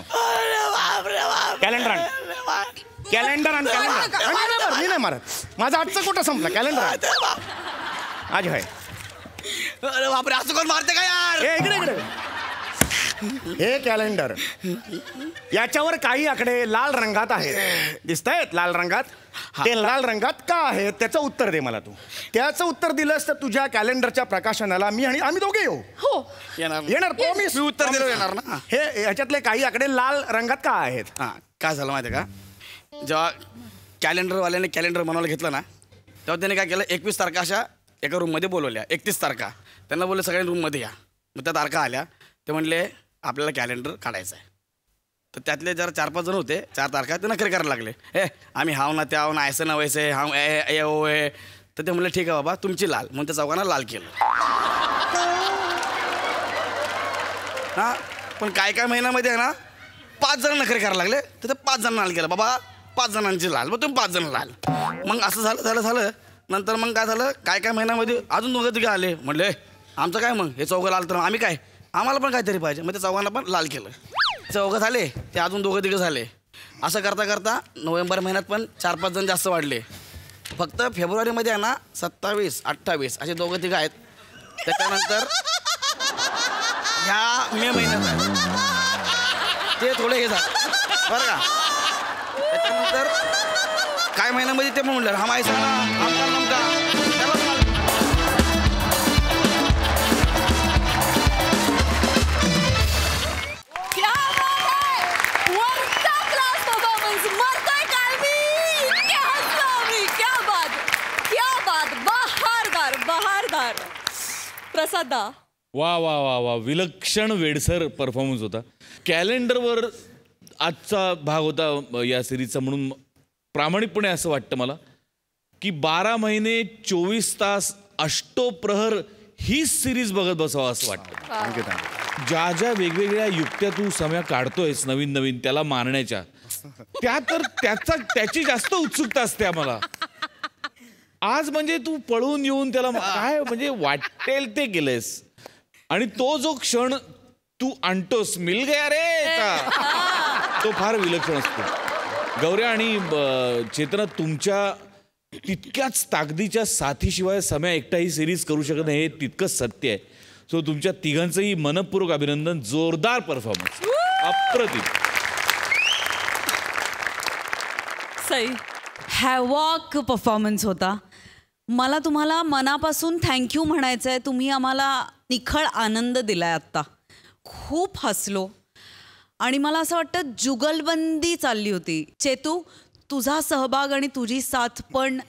कॅलेंडर कॅलेंडर आणि कॅलेंडर. मी नाही मारत. माझा आजचं कुठं संपला. कॅलेंडर आज आहे. अरे बापरे. असं कोण मारते का यार. इकडे हे कॅलेंडर. याच्यावर काही आकडे लाल रंगात आहेत. दिसतायत लाल रंगात. ते लाल रंगात का आहेत त्याचं उत्तर दे मला तू. त्याचं उत्तर दिलंस तर तुझ्या कॅलेंडरच्या प्रकाशनाला मी आणि आम्ही दोघे येऊ. हो येणार. प्रॉमिस. मी उत्तर दिलं येणार ना. हे याच्यातले काही आकडे लाल रंगात का आहेत. हा काय झालं माहिती आहे का. जेव्हा कॅलेंडरवाल्याने कॅलेंडर बनवायला घेतलं ना तेव्हा त्याने काय केलं 21 तारखा अशा एका रूममध्ये बोलवल्या. 31 तारखा त्यांना बोलले सगळ्या रूममध्ये या. मग त्या तारखा आल्या. ते म्हणले आपल्याला कॅलेंडर काढायचं आहे. तर त्यातले जरा 4-5 जण होते. 4 तारखा ते नखरे करायला लागले. आम्ही हाव ना त्या ना ऐसे ना वैसे हाव ए ओ ए. तर ते म्हणले ठीक आहे बाबा तुमची लाल. म्हणून त्या चौघांना लाल केलं. हां पण काय महिन्यामध्ये आहे ना 5 जण नखरे करायला लागले. तर ते 5 जण लाल केलं. बाबा 5 जणांची लाल. मग तुम्ही 5 जण लाल. मग असं झालं. नंतर मग काय झालं काय महिन्यामध्ये अजून 2-3 आले. म्हणले आमचं काय मग हे चौघं लाल तर आम्ही काय आम्हाला पण काहीतरी पाहिजे. मग त्या चौघांना पण लाल केलं. चौघं झाले ते अजून 2-3 झाले. असं करता नोव्हेंबर महिन्यात पण 4-5 जण जास्त वाढले. फक्त फेब्रुवारीमध्ये आहे ना 27-28 असे 2-3 आहेत. त्याच्यानंतर ह्या मे महिन्यात ते थोडे हे झाले बरं का. त्याच्यानंतर काय महिन्यामध्ये ते म्हणलं हा माहिती ना आमचा नमका क्या बात है! वरचा class performance. मरतोय काय मी? इतके हसलो आम्ही. क्या बात बहारदार प्रसादा. वा वा वा वा विलक्षण वेडसर परफॉर्मन्स होता. कॅलेंडरवर आजचा भाग होता या सिरीजचा म्हणून प्रामाणिकपणे असं वाटतं मला की 12 महिने 24 तास अष्टोप्रहर ही सिरीज बघत बसावं असं वाटतं. ज्या ज्या वेगवेगळ्या युक्त्या तू सम्या काढतोयस नवीन नवीन त्याला मारण्याच्या त्या तर त्याची जास्त उत्सुकता असते आम्हाला. आज म्हणजे तू पळून येऊन त्याला काय म्हणजे वाटेल ते केलंयस आणि तो जो क्षण तू आणतोस मिल गया रे तो फार विलक्षण असतो. गौऱ्या आणि चेतना तुमच्या तितक्याच ताकदीच्या साथीशिवाय सम्या एकटा ही सिरीज करू शकत नाही हे तितकंच सत्य आहे. सो तुमच्या तिघांचंही मनपूर्वक अभिनंदन. जोरदार परफॉर्मन्स अप्रतिम. सई हॅवॉक परफॉर्मन्स होता. मला तुम्हाला मनापासून थँक्यू म्हणायचं आहे. तुम्ही आम्हाला निखळ आनंद दिलाय आत्ता. खूप हसलो आणि मला असं वाटतं जुगलबंदी चालली होती. चेतू तुझा सहभाग आणि तुझी साथ पण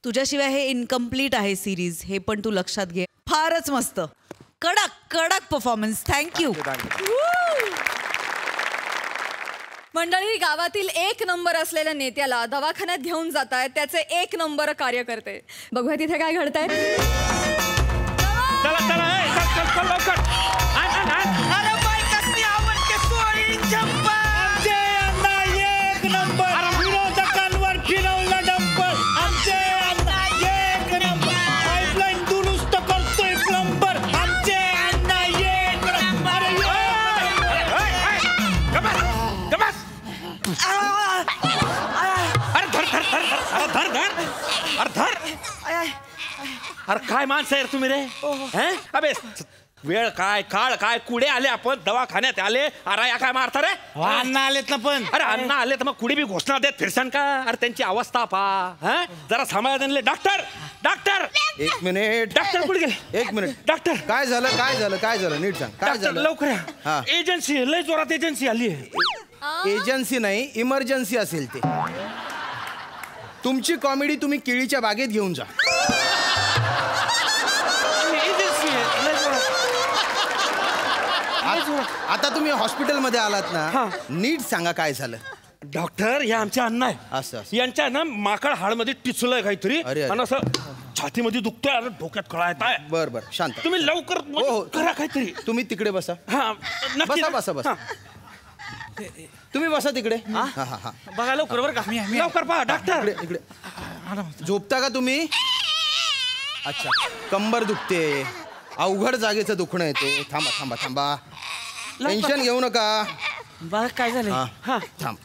तुझ्याशिवाय हे इनकम्प्लीट आहे सिरीज हे पण तू लक्षात घे. फारच मस्त कडक कडक परफॉर्मन्स. थँक्यू. मंडळी गावातील 1 नंबर असलेल्या नेत्याला दवाखान्यात घेऊन जात आहेत त्याचे 1 नंबर कार्य करते. बघूया तिथे काय घडतंय. अरे काय माणसं आहे तुम्ही रे. अबे वेळ काय काळ काय कुडे आले आपण दवाखान्यात आले. अरे या काय मारता रे. अण्णा आलेत ना पण. अरे अण्णा आले तर मग कुडी बी घोषणा देत फिरसान का. अरे त्यांची अवस्था पहा जरा सांभाळा त्यांना. Doctor 1 minute. डॉक्टर कुठे गेले. 1 मिनिट. डॉक्टर काय झालं नीट सांग काय झालं. लवकर हा. एजन्सी लय जोरात एजन्सी आली आहे. एजन्सी नाही इमर्जन्सी असेल ते. तुमची कॉमेडी तुम्ही केळीच्या बागेत घेऊन जा. आता तुम्ही हॉस्पिटलमध्ये आलात ना नीट सांगा काय झालं. डॉक्टर या आमच्या अण्णा आहे. असं यांच्या ना माकड हाडमध्ये टिचलंय काहीतरी आणि असं छातीमध्ये दुखतोय आणि डोक्यात कळा येत आहे. बर शांत. तुम्ही लवकर करा काहीतरी. तुम्ही तिकडे बसा. बसा. तुम्ही बसा तिकडे. बघा लवकर बरं का. लवकर पहा डॉक्टर. इकडे झोपता का तुम्ही. अच्छा कंबर दुखते अवघड जागेचं दुखणं येते. थांबा टेन्शन घेऊ नका. बघ काय झालं. थांब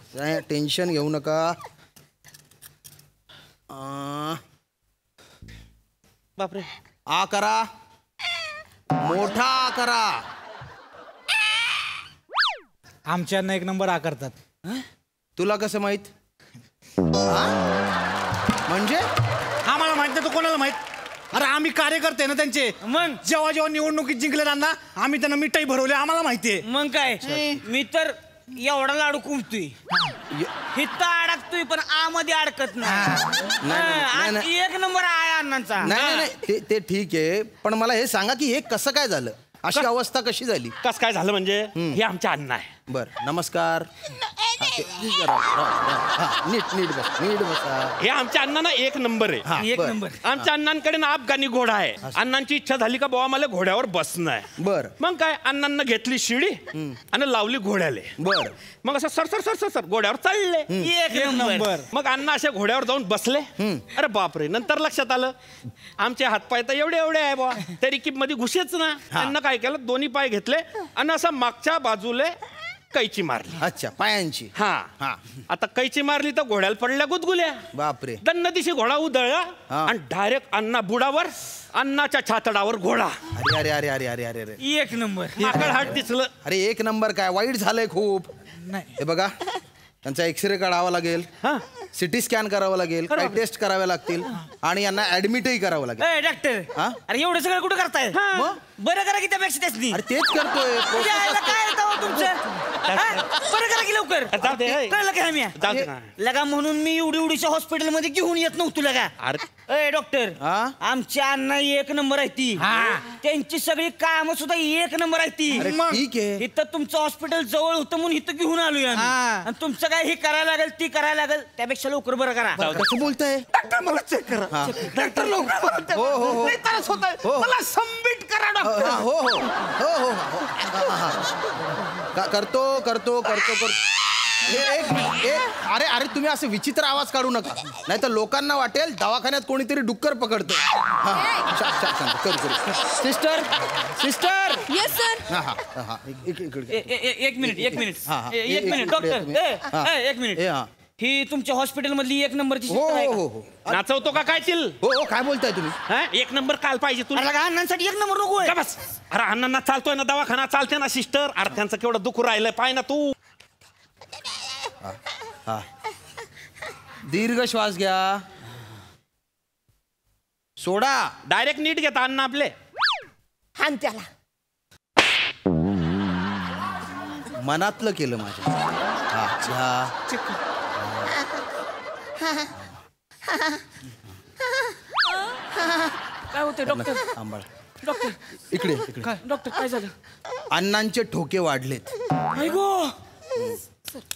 टेन्शन घेऊ नका. बापरे. आ करा मोठा आ करा. आमच्यांना 1 नंबर आकारतात. तुला कसं माहित. म्हणजे आम्हाला माहित नाही तर कोणाला माहित. अरे आम्ही कार्यकर्ते ना त्यांचे. मग जेव्हा निवडणुकीत जिंकले त्यांना आम्ही त्यांना मिठाई भरवली आम्हाला माहितीये. मग काय मी तर एवढा लाडू कुंपतोय हित अडकतोय पण आमध्ये अडकत नाही. 1 नंबर आहे अण्णांचा. नाही ते ठीक आहे पण मला हे सांगा की हे कसं काय झालं. अशी अवस्था कशी झाली. कसं काय झालं म्हणजे हे आमच्या अण्णा आहे. बर नमस्कार. नीट बसा. हे आमच्या अण्णांना 1 नंबर आहे. 1 नंबर. आमच्या अण्णांकडे ना अफगाणी घोडा आहे. अण्णांची इच्छा झाली का बाबा मला घोड्यावर बसणं आहे. बर मग काय अण्णांना घेतली शिडी आणि लावली घोड्याले. बर मग असं सर घोड्यावर चालले. 1 नंबर. मग अण्णा अशा घोड्यावर जाऊन बसले. अरे बापरे. नंतर लक्षात आलं आमचे हातपाय तर एवढे आहे बाबा तरी की मध्ये घुसेच ना. त्यांना काय केलं दोन्ही पाय घेतले आणि असं मागच्या बाजूले कैची मारली. अच्छा पायांची. हा आता कैची मारली तर घोड्याला पडल्या गुदगुल्या. बापरे. दन्न दिशी घोडा उधळला आणि डायरेक्ट अण्णा बुडावर अण्णाच्या छातडावर घोडा. अरे अरे अरे अरे अरे अरे 1 नंबर. माकड हात दिसलं. अरे 1 नंबर काय वाईट झालंय खूप. हे बघा त्यांचा एक्सरे काढावा लागेल, सिटी स्कॅन करावा लागेल, काही टेस्ट कराव्या लागतील आणि यांना ऍडमिटही करावं लागेल. डॉक्टर हा? अरे एवढं सगळं कुठं करताय? बरं करा की त्यापेक्षा त्याच अरे तेच करतोय. काय येतं तुमचं? बरं करा की लवकर. कळलं का आम्ही लगा म्हणून मी एवढीच्या हॉस्पिटलमध्ये घेऊन येत नव्हतो लगा. अरे डॉक्टर आमच्या अण्णा एक नंबर आहे ती. त्यांची सगळी कामं सुद्धा एक नंबर आहे ती. ठीक आहे. इथं तुमचं हॉस्पिटल जवळ होतं म्हणून इथं घेऊन आलोय आम्ही. आणि तुमचं काय हे करायला लागेल ती करायला लागेल त्यापेक्षा लवकर बरं करा. कसं बोलताय? डॉक्टर मला चेक करा. डॉक्टर लवकर त्रास होत आहे मला सबमिट करा डॉक्टर. हो हो हो हो हो. करतो करतो करतो करतो. अरे अरे तुम्ही असे विचित्र आवाज काढू नका, नाही तर लोकांना वाटेल दवाखान्यात कोणीतरी डुक्कर पकडतो. करू करू. Sister sister. Yes sir. हा हा हा. एक मिनिट डॉक्टर एक मिनिट. ही तुमच्या हॉस्पिटल मधली एक नंबरची हो हो हो. नाचवतो का काय चिल? हो हो. काय बोलताय तुम्ही? एक नंबर काल पाहिजे तुला. अण्णांसाठी एक नंबर नको आहे. बस. अरे अण्णांना चालतोय ना दवाखाना, चालते ना सिस्टर. अरे त्यांचं केवढं दुःख राहिलंय पाय ना तू. दीर्घ श्वास घ्या, सोडा. डायरेक्ट नीट घेता अण्णा आपले. हान त्याला मनातलं केलं माझ्या. काय होते डॉक्टर? आंबाळ डॉक्टर इकडे इकडे. डॉक्टर काय झालं? अण्णांचे ठोके वाढलेत.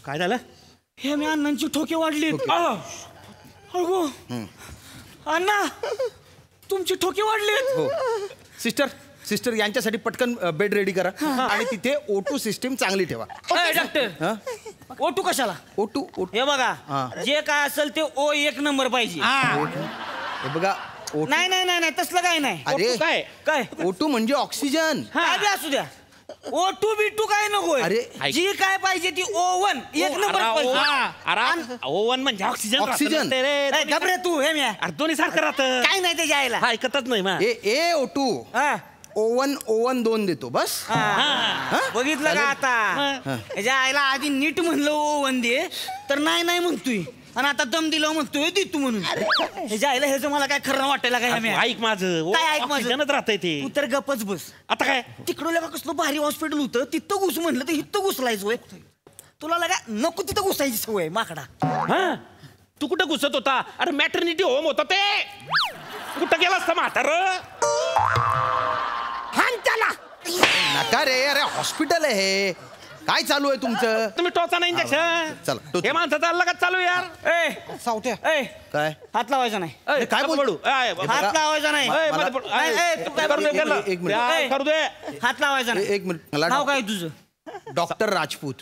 काय झालं? हे मी अण्णांची ठोके वाढली. अगो अण्णा तुमची ठोके वाढलेत. हो सिस्टर सिस्टर यांच्यासाठी पटकन बेड रेडी करा आणि तिथे O2 सिस्टीम चांगली ठेवा. डॉक्टर O2 कशाला? O2 हे बघा जे काय असेल ते O एक नंबर पाहिजे. हे बघा O2. नाही नाही नाही नाही तसलं काय नाही. अरे काय काय O2 म्हणजे ऑक्सिजन. काय बी असू द्या. O2 B2 काय नको. अरे जी काय पाहिजे ती O1 एक नंबर पाहिजे. ओवन म्हणजे ऑक्सिजन. ऑक्सिजन. घबरे तू हे मी अरे दोन्ही सारखं राहतं. काय नाही त्याच्या आईला ऐकतच नाही मा. ए O2 O1 2 देतो बस. बघितलं का आता? त्याच्या आईला आधी नीट म्हणलं O1 दे तर नाही नाही म्हणतोय आणि आता दम दिलं म्हणतोय दे तू म्हणून. ह्याच्या आईला ह्याचं मला काय खरं वाटायला काय. ऐक माझं. काय ऐक माझं? ऑक्सिजनच राहतंय ते. तू तर गपच बस. आता काय तिकडं लगा कसलं भारी हॉस्पिटल होतं तिथं घुस म्हणलं तर इथं घुसलायच होय. तुला लगा नको तिथं घुसायची सवय माकडा. हा तू कुठं घुसत होता? अरे मॅटर्निटी होम होता ते. कुठं गेला असता म्हातार? हान त्याला. नका रे. अरे हॉस्पिटल आहे हे. काय चालू आहे तुमचं? तुम्ही टोचा ना इंजेक्शन. चला हे माणसाचा अल्ला का चालू यार? सावत्या काय हात लावायचा नाही. काय बोलू? हात लावायचा नाही. एक मिनिट करू दे. हात लावायचा नाही. एक मिनिट. मला नाव काय तुझं? डॉक्टर राजपूत.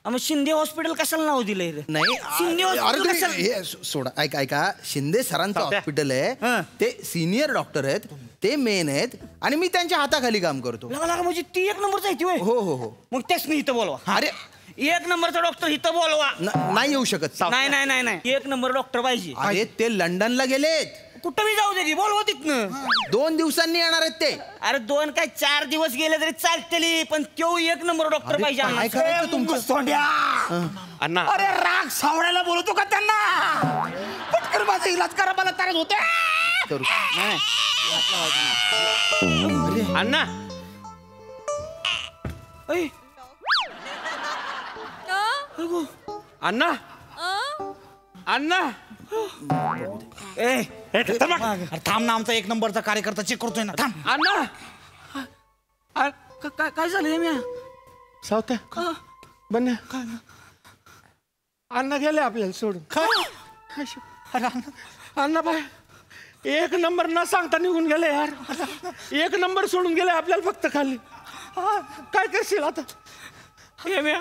मग शिंदे हॉस्पिटल कशाला नाव दिलंय रे? नाही शिंदे अरे हॉस्पिटल तुम्ही कशाला? हे सोडा. ऐका शिंदे सरांचं हॉस्पिटल आहे. ते सिनियर डॉक्टर आहेत, ते मेन आहेत आणि मी त्यांच्या हाताखाली काम करतो. लगा म्हणजे ती एक नंबरचा आहे ती होय? हो हो हो. मग त्याच मी इथं बोलवा. अरे एक नंबरचा डॉक्टर इथं बोलवा. नाही येऊ शकत. नाही नाही नाही नाही एक नंबर डॉक्टर पाहिजे. अरे ते लंडनला गेलेत. कुठं बी जाऊ दे की बोलवा तिथनं. 2 दिवसांनी येणार आहेत ते. अरे 2 काय 4 दिवस गेले तरी चालतेली पण तो एक नंबर डॉक्टर पाहिजे. काय करायचं तुमचं? सोंड्या अण्णा अरे राग सावडायला बोलतो का त्यांना? पटकन माझा इलाज करा मला त्रास होते. करू. अण्णा अण्णा अण्णा अरे थांब ना आमचा एक नंबरचा कार्यकर्ता चेक करतोय ना. थांब अण्णा. काय झालं हे म्या? सावत्या बन अण्णा गेले आपल्याला सोडून. अण्णा बाय एक नंबर न सांगता निघून गेले यार. एक नंबर सोडून गेले आपल्याला फक्त खाली. काय करशील आता? हे म्या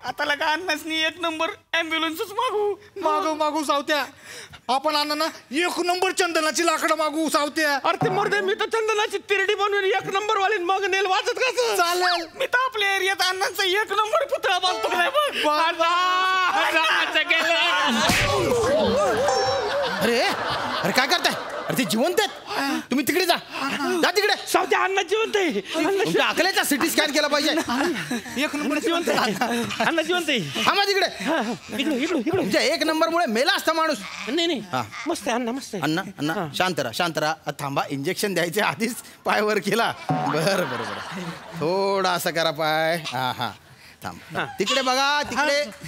आता लगा अन्नासनी एक नंबर ॲम्ब्युलन्सच मागू सावत्या. आपण अण्णा एक नंबर चंदनाची लाकडं मागू सावत्या. अरे ते मर्दे मी तर चंदनाची तिरडी बनवून एक नंबर वाली मग नेल वाजत कसं चालेल. मी तर आपल्या एरियात अण्णांचा एक नंबर पुतळा बांधतो काय अरे अरे काय करताय? अरे ते जिवंत आहेत. तुम्ही तिकडे जा तिकडे. इकडे सावते अण्णा जिवंत आहे तुमच्या अकलेचा सिटी स्कॅन केला पाहिजे एक नंबर जिवंत आहे अण्णा जिवंत आहे थांबा तिकडे इकडे इकडे इकडे तुमच्या 1 नंबरमुळे मेला असता माणूस नाही नाही हा. मस्त आहे अण्णा मस्त आहे अण्णा अण्णा शांत राहा थांबा इंजेक्शन द्यायचे आधीच पाय वर केला बरं थोडा असं करा पाय हा थांब तिकडे बघा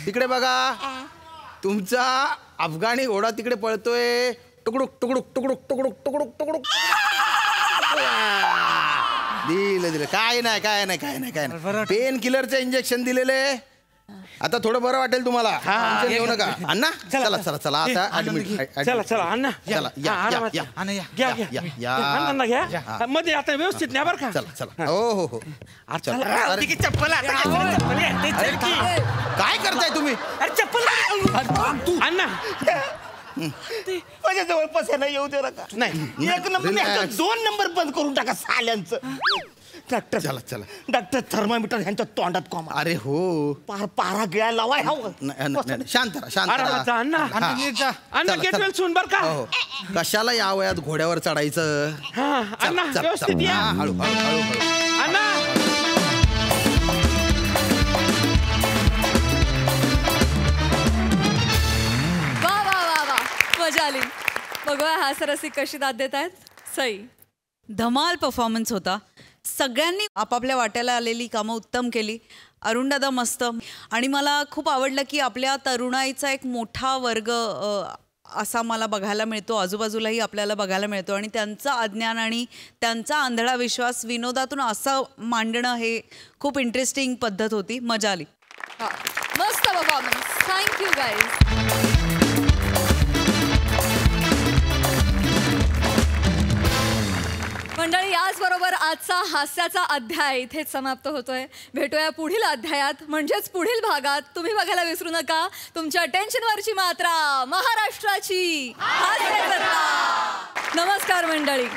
तिकडे बघा तुमचा अफगाणी घोडा तिकडे पळतोय टुकडुक टुकडुक टुकडुक टुकडुक टुकडुक टुकडुक दिलं काय नाही पेन किलरचे इंजेक्शन दिलेले आता थोडं बरं वाटेल तुम्हाला टेन्शन घेऊ नका अण्णा चला आता ऍडमिट चला अण्णा चला या अण्णा घ्या मध्ये आता व्यवस्थित नाही बरं का चला हो चप्पल काय करताय तुम्ही चप्पल अण्णा माझ्या जवळ पसायला येऊ दे नका नाही 1 नंबर 2 नंबर बंद करून टाका साल्यांचं डॉक्टर चला डॉक्टर थर्मामीटर ह्यांच्या तोंडात कॉमा अरे हो पारा गिळायला लावाय हवं शांत राहा अण्णा गेट वेल सुन बर का कशाला या वयात घोड्यावर चढायचं अण्णा व्यवस्थित या हळू अण्णा मजा आली बघूया हास्यरसिक कशी दाद देत आहेत सई. धमाल परफॉर्मन्स होता. सगळ्यांनी आपापल्या वाट्याला आलेली कामं उत्तम केली. अरुणदादा मस्त. आणि मला खूप आवडलं की आपल्या तरुणाईचा एक मोठा वर्ग असा मला बघायला मिळतो, आजूबाजूलाही आपल्याला बघायला मिळतो. आणि त्यांचं अज्ञान आणि त्यांचा आंधळा विश्वास विनोदातून असं मांडणं हे खूप इंटरेस्टिंग पद्धत होती. मजा आली. मस्त परफॉर्मन्स. Thank you guys. मंडळी याचबरोबर आजचा हास्याचा अध्याय इथेच समाप्त होतोय. भेटूया पुढील अध्यायात म्हणजेच पुढील भागात. तुम्ही बघायला विसरू नका तुमच्या टेन्शनवरची मात्रा महाराष्ट्राची हास्यकथा. नमस्कार मंडळी.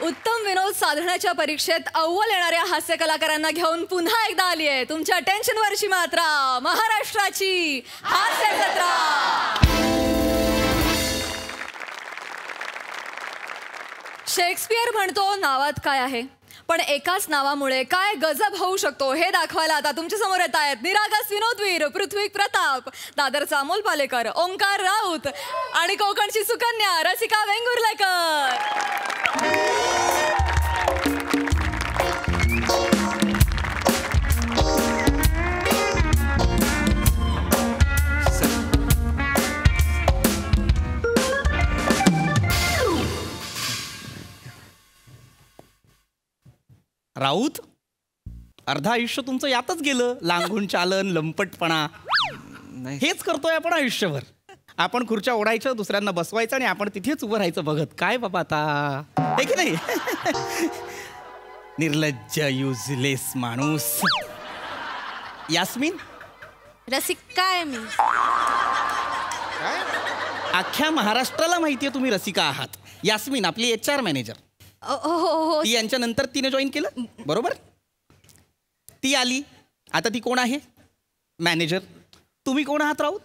उत्तम विनोद साधण्याच्या परीक्षेत अव्वल येणाऱ्या हास्य कलाकारांना घेऊन पुन्हा एकदा आली आहे तुमच्या टेन्शनवरची मात्रा महाराष्ट्राची हास्यकथा. शेक्सपियर म्हणतो नावात काय आहे, पण एकाच नावामुळे काय गजब होऊ शकतो हे दाखवायला आता तुमच्या समोर येत आहेत निरागस विनोदवीर पृथ्वी प्रताप, दादरचा अमोल पालेकर, ओंकार राऊत आणि कोकणची सुकन्या रसिका वेंगुर्लेकर. राऊत अर्धा आयुष्य तुमचं यातच गेलं. लांघून चालन, लंपटपणा हेच करतोय आपण आयुष्यभर. आपण खुर्च्या ओढायच्या, दुसऱ्यांना बसवायचं आणि आपण तिथेच उभं राहायचं बघत. काय बाबा आता हे की नाही. निर्लज्ज युजलेस माणूस. यास्मिन रसिका आहे मी. अख्ख्या महाराष्ट्राला माहितीये तुम्ही रसिका आहात. यास्मिन आपली HR मॅनेजर. हो ती यांच्या नंतर तिने जॉईन केलं बरोबर. ती आली आता ती कोण आहे मॅनेजर. तुम्ही कोण आहात राऊत.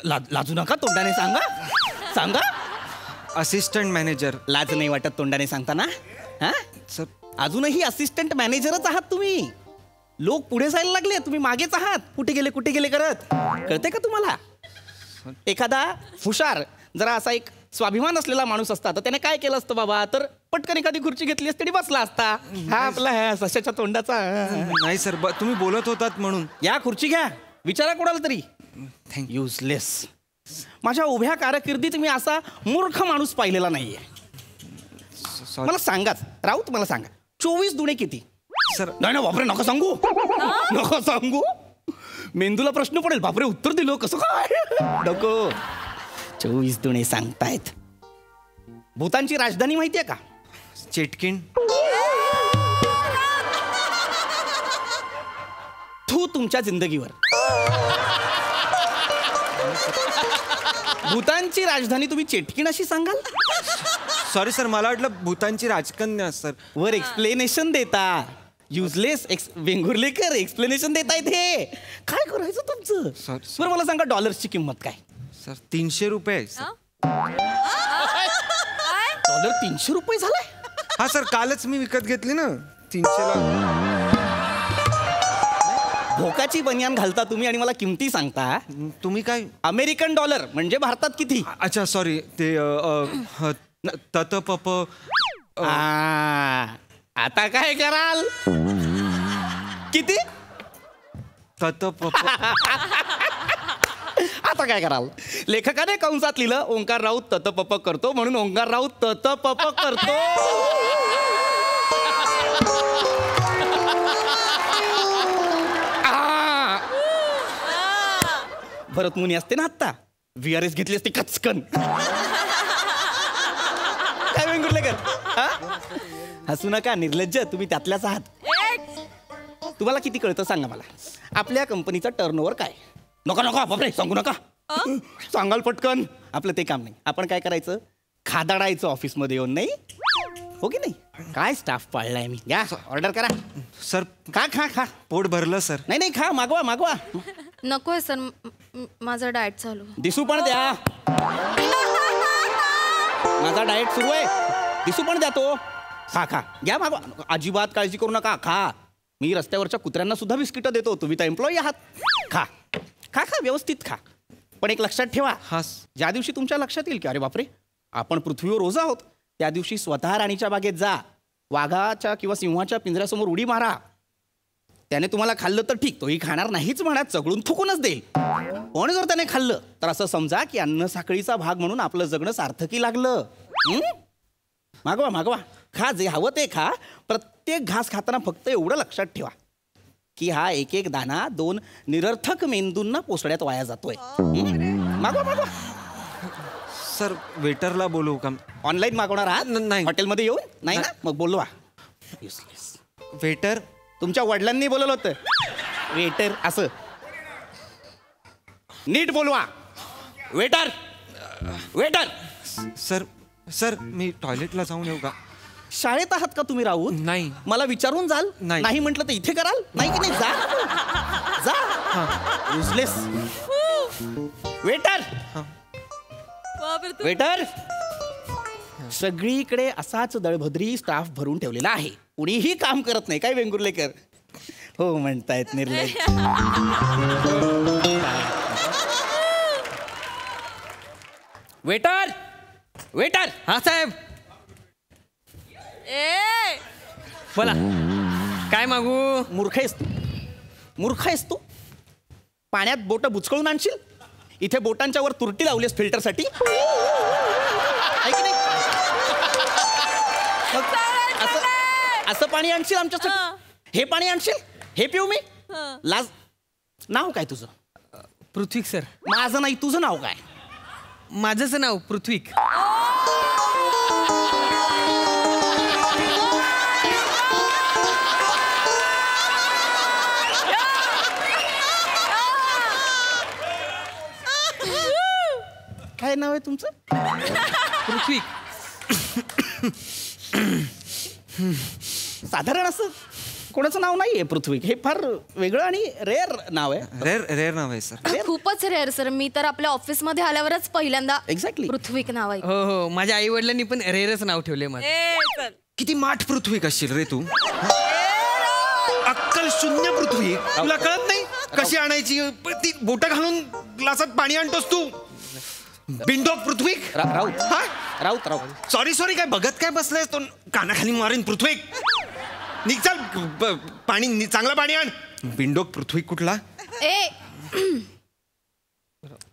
लाजू नका, तोंडाने सांगा. Assistant manager. लाज नाही वाटत तोंडाने सांगताना. हा सर अजूनही असिस्टंट मॅनेजरच आहात तुम्ही. लोक पुढे जायला लागले, तुम्ही मागेच आहात. कुठे गेले करत. कळते का तुम्हाला. एखादा हुशार जरा असा एक स्वाभिमान असलेला माणूस असता तर त्याने काय केलं असतं बाबा, तर पटकन एखादी खुर्ची घेतली असती आणि बसला असता. हा आपला सशाच्या तोंडाचा. नाही सर तुम्ही बोलत होतात म्हणून. या खुर्ची घ्या, विचारा कोणाला तरी. युजलेस. माझ्या उभ्या कारकिर्दीत मी असा मूर्ख माणूस पाहिलेला नाहीये. मला सांगाच राऊत, मला सांगा 24 दुणे किती. सर नाही बापरे नका सांगू. मेंदूला प्रश्न पडेल. बापरे उत्तर दिलं कसं काय. नको. 24 दुणे सांगतायत. भूतानची राजधानी माहितीये का. चेटकिन. तू तुमच्या जिंदगीवर. भूतानची राजधानी तुम्ही चेटकिन अशी सांगाल. सॉरी सर मला वाटलं भूतानची राजकन्या. सर वर एक्सप्लेनेशन देता. युजलेस वेंगुर्लेकर एक्सप्लेनेशन देतायत. हे काय करायचं तुमचं. बरं मला सांगा डॉलर्सची किंमत काय. सर 300 रुपये. डॉलर 300 रुपये झालाय. हा सर कालच मी विकत घेतली ना 300ला. भोकाची बनियान घालता तुम्ही आणि मला किमती सांगता. तुम्ही काय अमेरिकन डॉलर म्हणजे भारतात किती? अच्छा सॉरी ते तत पप. आता काय कराल? किती? तत पप. आता काय कराल? लेखकाने कंसात लिहिलं ओंकार राऊत तत पप करतो म्हणून ओंकार राऊत तत पप करतो. भरत मुनी असते ना आत्ता VRS घेतली असते कचकन. काय वेंगुर्लेकर हसू नका निर्लज्ज, तुम्ही त्यातल्याच आहात. तुम्हाला किती कळतं सांगा मला. आपल्या कंपनीचा टर्नओव्हर काय? नका नका बापरे सांगू नका. सांगाल पटकन. आपलं ते काम नाही. आपण काय करायचं? खादाडायचं ऑफिसमध्ये येऊन, नाही हो की नाही? काय स्टाफ पाळलाय मी. या ऑर्डर करा सर. खा खा खा. पोट भरलं सर. नाही नाही खा, मागवा मागवा. नकोय सर, माझा डाएट चालू. दिसू पण द्या. माझा डाएट सुरू आहे, दिसू पण द्या तो. खा खा घ्या मागवा. अजिबात काळजी करू नका, खा. मी रस्त्यावरच्या कुत्र्यांना सुद्धा बिस्किटं देतो. तुम्ही तर एम्प्लॉई आहात. खा खा खा व्यवस्थित खा. पण एक लक्षात ठेवा, ज्या दिवशी तुमच्या लक्षात येईल की अरे बापरे आपण पृथ्वीवर रोज आहोत, त्या दिवशी स्वतः राणीच्या बागेत जा, वाघाच्या किंवा सिंहाच्या पिंजऱ्यासमोर उडी मारा. त्याने तुम्हाला खाल्लं तर ठीक, तोही खाणार नाहीच म्हणा, चगळून थुकूनच देईल. पण जर त्याने खाल्लं तर असं समजा की अन्न साखळीचा भाग म्हणून आपलं जगणं सार्थकी लागलं. मागवा मागवा, खा, जे हवं ते खा. प्रत्येक घास खाताना फक्त एवढं लक्षात ठेवा की हा एक एक दाना 2 निरर्थक मेंदूंना पोसड्यात वाया जातोय. मागवा मागवा. सर वेटरला बोलवू का? ऑनलाईन मागवणार आहात? नाही. हॉटेलमध्ये येऊन? नाही ना, मग बोलवा. वेटर तुमच्या वडिलांनी बोलवलं होतं वेटर असं. नीट बोलवा. Waiter waiter. सर सर मी टॉयलेटला जाऊन येऊ का? शाळेत आहात का तुम्ही राहून? नाही. मला विचारून जाल? नाही म्हटलं तर इथे कराल? नाही की नाही? जा जा. युजलेस. Waiter waiter. सगळीकडे असाच दळभद्री स्टाफ भरून ठेवलेला आहे, कुणीही काम करत नाही. काय वेंगुर्लेकर हो म्हणतायत निर्लज्ज. Waiter waiter. हा साहेब बोला. काय मागू? मूर्ख आहेस तू, मूर्ख आहेस तू. पाण्यात बोट बुचकळून आणशील, इथे बोटांच्या वर तुरटी लावलीस फिल्टरसाठी. असं पाणी आणशील आमच्यासाठी? हे पाणी आणशील? हे पिऊ मी? लाज. नाव काय तुझं? पृथ्वीक सर. माझं नाही, तुझं नाव काय? माझंच नाव पृथ्वीक. काय नाव आहे तुमचं? पृथ्वीक. साधारण असं कोणाचं नाव नाहीये पृथ्वीक. हे फार वेगळं आणि रेअर नाव आहे. रेअर नाव आहे सर. खूपच रेअर सर. मी तर आपल्या ऑफिसमध्ये आल्यावरच पहिल्यांदा एक्झॅक्टली पृथ्वीक नाव आहे. हो हो, माझ्या आई वडिलांनी पण रेअरच नाव ठेवले माझं. किती माठ पृथ्वीक असशील रे तू. अक्कल शून्य पृथ्वी. तुला कळत नाही कशी आणायची? ती बोट घालून ग्लासात पाणी आणतोस तू. बिंडो पृथ्वीक. राऊत राऊत राऊत. सॉरी काय बघत काय बसलाय तो? कानाखाली मारेन पृथ्वीक. निघ चल, पाणी चांगलं पाणी आण. बिंडोक पृथ्वीक कुठला? ए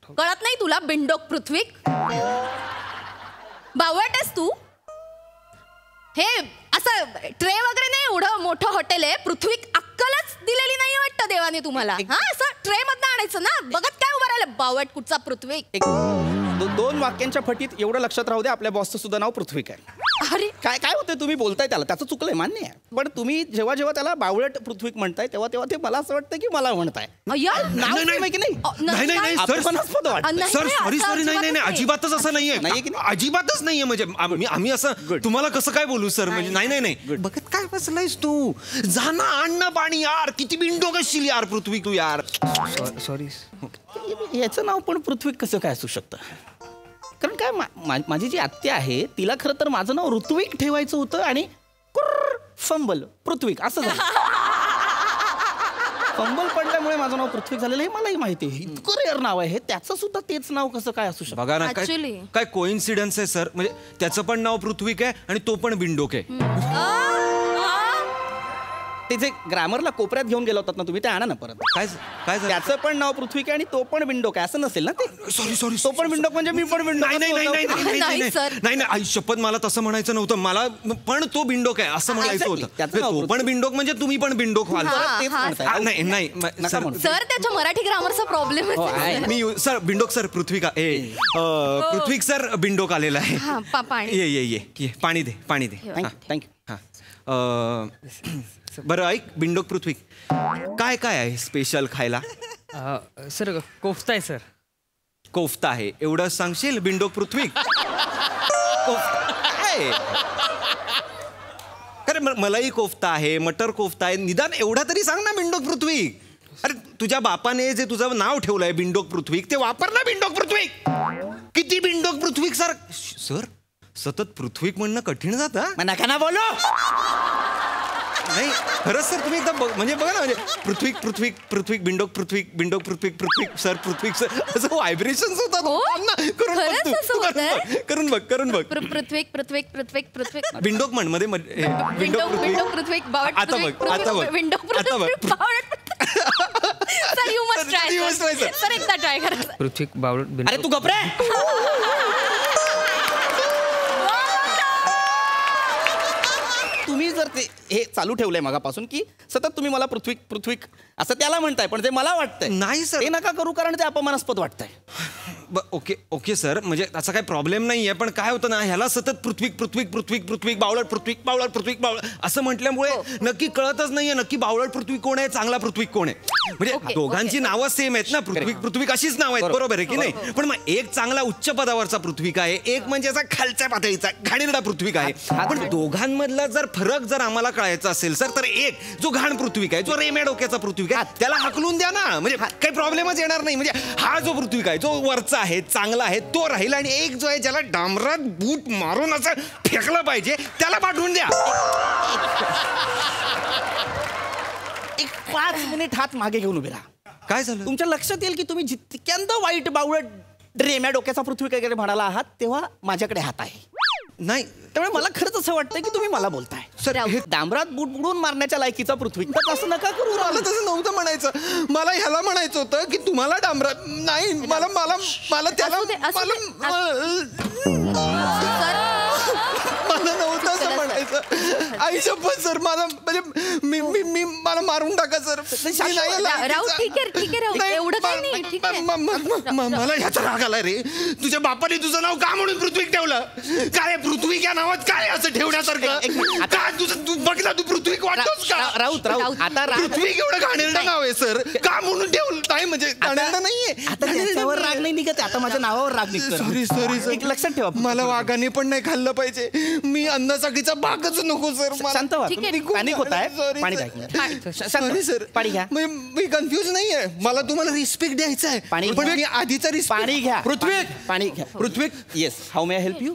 कळत नाही तुला बिंडोक पृथ्वीक? बावट आहेस तू. हे असं ट्रे वगैरे नाही, एवढं मोठं हॉटेल आहे. पृथ्वीक अक्कलच दिलेली नाही वाटतं देवाने तुम्हाला. हा असं ट्रे मधनं आणायचं ना. बघत काय उभं राहिलं बावट कुठचा पृथ्वीक. 2 वाक्यांच्या फटीत एवढं लक्षात राहू दे, आपल्या बॉसचं सुद्धा नाव पृथ्वीक आहे. अरे काय काय होतंय? तुम्ही बोलताय त्याला, त्याचं चुकलंय मान्य आहे, पण तुम्ही जेव्हा जेव्हा त्याला बावळट पृथ्वीक म्हणताय तेव्हा तेव्हा ते मला असं वाटतं की मला म्हणताय. नाही सॉरी नाही अजिबातच असं नाहीये. अजिबातच नाहीये. म्हणजे आम्ही असं तुम्हाला कसं काय बोलू सर? म्हणजे नाही बघत काय बसलायस तू? जाना आणणं पाणी यार. किती बिंडो असशील यार पृथ्वी तू यार. सॉरी. याचं नाव पण पृथ्वीक कसं काय असू शकतं? कारण काय माझी जी आत्या आहे तिला खरं तर माझं नाव ऋत्विक ठेवायचं होतं आणि फंबल पृथ्वीक असं झालं. फंबल पडल्यामुळे माझं नाव पृथ्वीक झालेलं हे मलाही माहिती आहे. इतकं रेअर नाव आहे हे, त्याचं सुद्धा तेच नाव कसं काय असू शकतं. बघा ना काय कोइन्सिडन्स आहे सर. म्हणजे त्याचं पण नाव पृथ्वीक आहे आणि तो पण बिंडोक आहे. ते जे ग्रामरला कोपऱ्यात घेऊन गेला होतात ना तुम्ही, ते आणा ना परत. काय काय त्याचं पण नाव पृथ्वीक आहे आणि तो पण बिंडोक आहे असं नसेल ना ते. सॉरी तो पण बिंडोक म्हणजे मी पण बिंडोक. नाही आई शपथ मला तसं म्हणायचं नव्हतं. मला पण तो बिंडोक आहे असं म्हणायचं होतं. तो पण बिंडोक म्हणजे तुम्ही पण बिंडोक व्हाल. नाही नाही सर त्याच्या मराठी ग्रामरचा प्रॉब्लेम मी सर बिंडोक सर पृथ्वीका पृथ्वीक सर बिंडोक आलेला आहे. ये पाणी दे पाणी दे. थँक्यू. बरं ऐक बिंडोक पृथ्वी काय काय आहे स्पेशल खायला. सर कोफ्ता आहे सर. कोफ्ता आहे एवढं सांगशील बिंडोक पृथ्वी. अरे मलाही कोफ्ता आहे मटर कोफ्ता आहे निदान एवढा तरी सांग ना बिंडोक पृथ्वी. अरे तुझ्या बापाने जे तुझं नाव ठेवलंय बिंडोक पृथ्वी ते वापर ना बिंडोक पृथ्वी. किती बिंडोक पृथ्वी सर. सर सतत पृथ्वी म्हणणं कठीण जातं. नका ना बोलो. नाही खरंच सर तुम्ही एकदम म्हणजे बघा ना म्हणजे पृथ्वी पृथ्वी पृथ्वी बिंडोक पृथ्वी बिंडोक पृथ्वी पृथ्वी सर पृथ्वी सर असं व्हायब्रेशन्स होतात. करून बघ करून बघ. पृथ्वी पृथ्वी पृथ्वी पृथ्वी बिंडोक म्हण मध्ये बिंडोक पृथ्वी आता बघ आता बघ विंडोक आता बघ. Sir you must try sir एकदा ट्राय करा. पृथ्वी बावळट. अरे तू गप्रे. तुम्ही जर ते हे चालू ठेवलंय मगापासून की सतत तुम्ही मला पृथ्वी पृथ्वी असं त्याला म्हणताय पण ते मला वाटतंय नाही सर ते नका करू कारण ते अपमानास्पद वाटतंय. ओके ओके सर म्हणजे त्याचा काही प्रॉब्लेम नाही आहे पण काय होतं ना ह्याला सतत पृथ्वी पृथ्वी पृथ्वी पृथ्वी बावळट पृथ्वी बावळट पृथ्वी बावळट असं म्हटल्यामुळे नक्की कळतच नाहीये नक्की बावळट पृथ्वी कोण आहे चांगला पृथ्वी कोण आहे. म्हणजे दोघांची नावं सेम आहेत ना पृथ्वी पृथ्वी अशीच नाव आहेत बरोबर आहे की नाही. पण मग एक चांगला उच्च पदावरचा पृथ्वीक आहे एक म्हणजे असा खालच्या पातळीचा घाणेरडा पृथ्वीक आहे. पण दोघांमधला जर फरक जर आम्हाला कळायचा असेल सर तर एक जो घाण पृथ्वीक आहे जो रेम्या डोक्याचा पृथ्वीक आहे त्याला हाकलून द्या ना म्हणजे काही प्रॉब्लेमच येणार नाही. म्हणजे हा जो पृथ्वीक आहे जो वरचा आहे चांगला आहे तो राहील आणि एक जो आहे ज्याला डांबरात बूट मारून असं फेकलं पाहिजे त्याला पाठवून द्या. एक 5 मिनिट हात मागे घेऊन उभे राहा. काय झालं तुमच्या लक्षात येईल की तुम्ही जितक्यांदा वाईट बावळट रेम्या डोक्याचा पृथ्वी वगैरे म्हणाला आहात तेव्हा माझ्याकडे हात आहे. नाही त्यामुळे मला खरंच असं वाटतं की तुम्ही मला बोलताय. सर हे डांबरात बूट बुडून मारण्याच्या लायकीचा पृथ्वी तर असं नका करू. मला तसं नव्हतं म्हणायचं मला ह्याला म्हणायचं होतं की तुम्हाला डांबरात नाही मला मला मला त्याला मला नव्हतं असं म्हणायचं. आई शपथ सर मला म्हणजे मी मला मारून टाका सर. मला ह्याचा राग आलाय रे. तुझ्या बापाने तुझं नाव का म्हणून पृथ्वी ठेवलं. काय पृथ्वी या नावात काय असं ठेवण्यासारखं काय तुझं तू बघ ना तू पृथ्वी वाटतोस का. राऊत आता पृथ्वी एवढं घाणेरडं नाव आहे सर का म्हणून ठेवलं नाही म्हणजे घाणेरडं नाहीये. आता त्याच्यावर राग नाही निघत आता माझ्या नावावर राग निघतो. सॉरी सॉरी सर लक्षात ठेवा मला वाघाने पण नाही खाल्लं पाहिजे. मी अन्नासाठीचा भागच नको सर. शांत व्हा पॅनिक होत आहे. पाणी घ्या सॉरी सर पाणी घ्या. मी कन्फ्युज नाहीये मला तुम्हाला रिस्पेक्ट द्यायचा आहे. पाणी पण मी आधीचा रिस्पेक्ट पाणी घ्या. पृथ्वी पाणी घ्या. Prithvi yes how may I help you.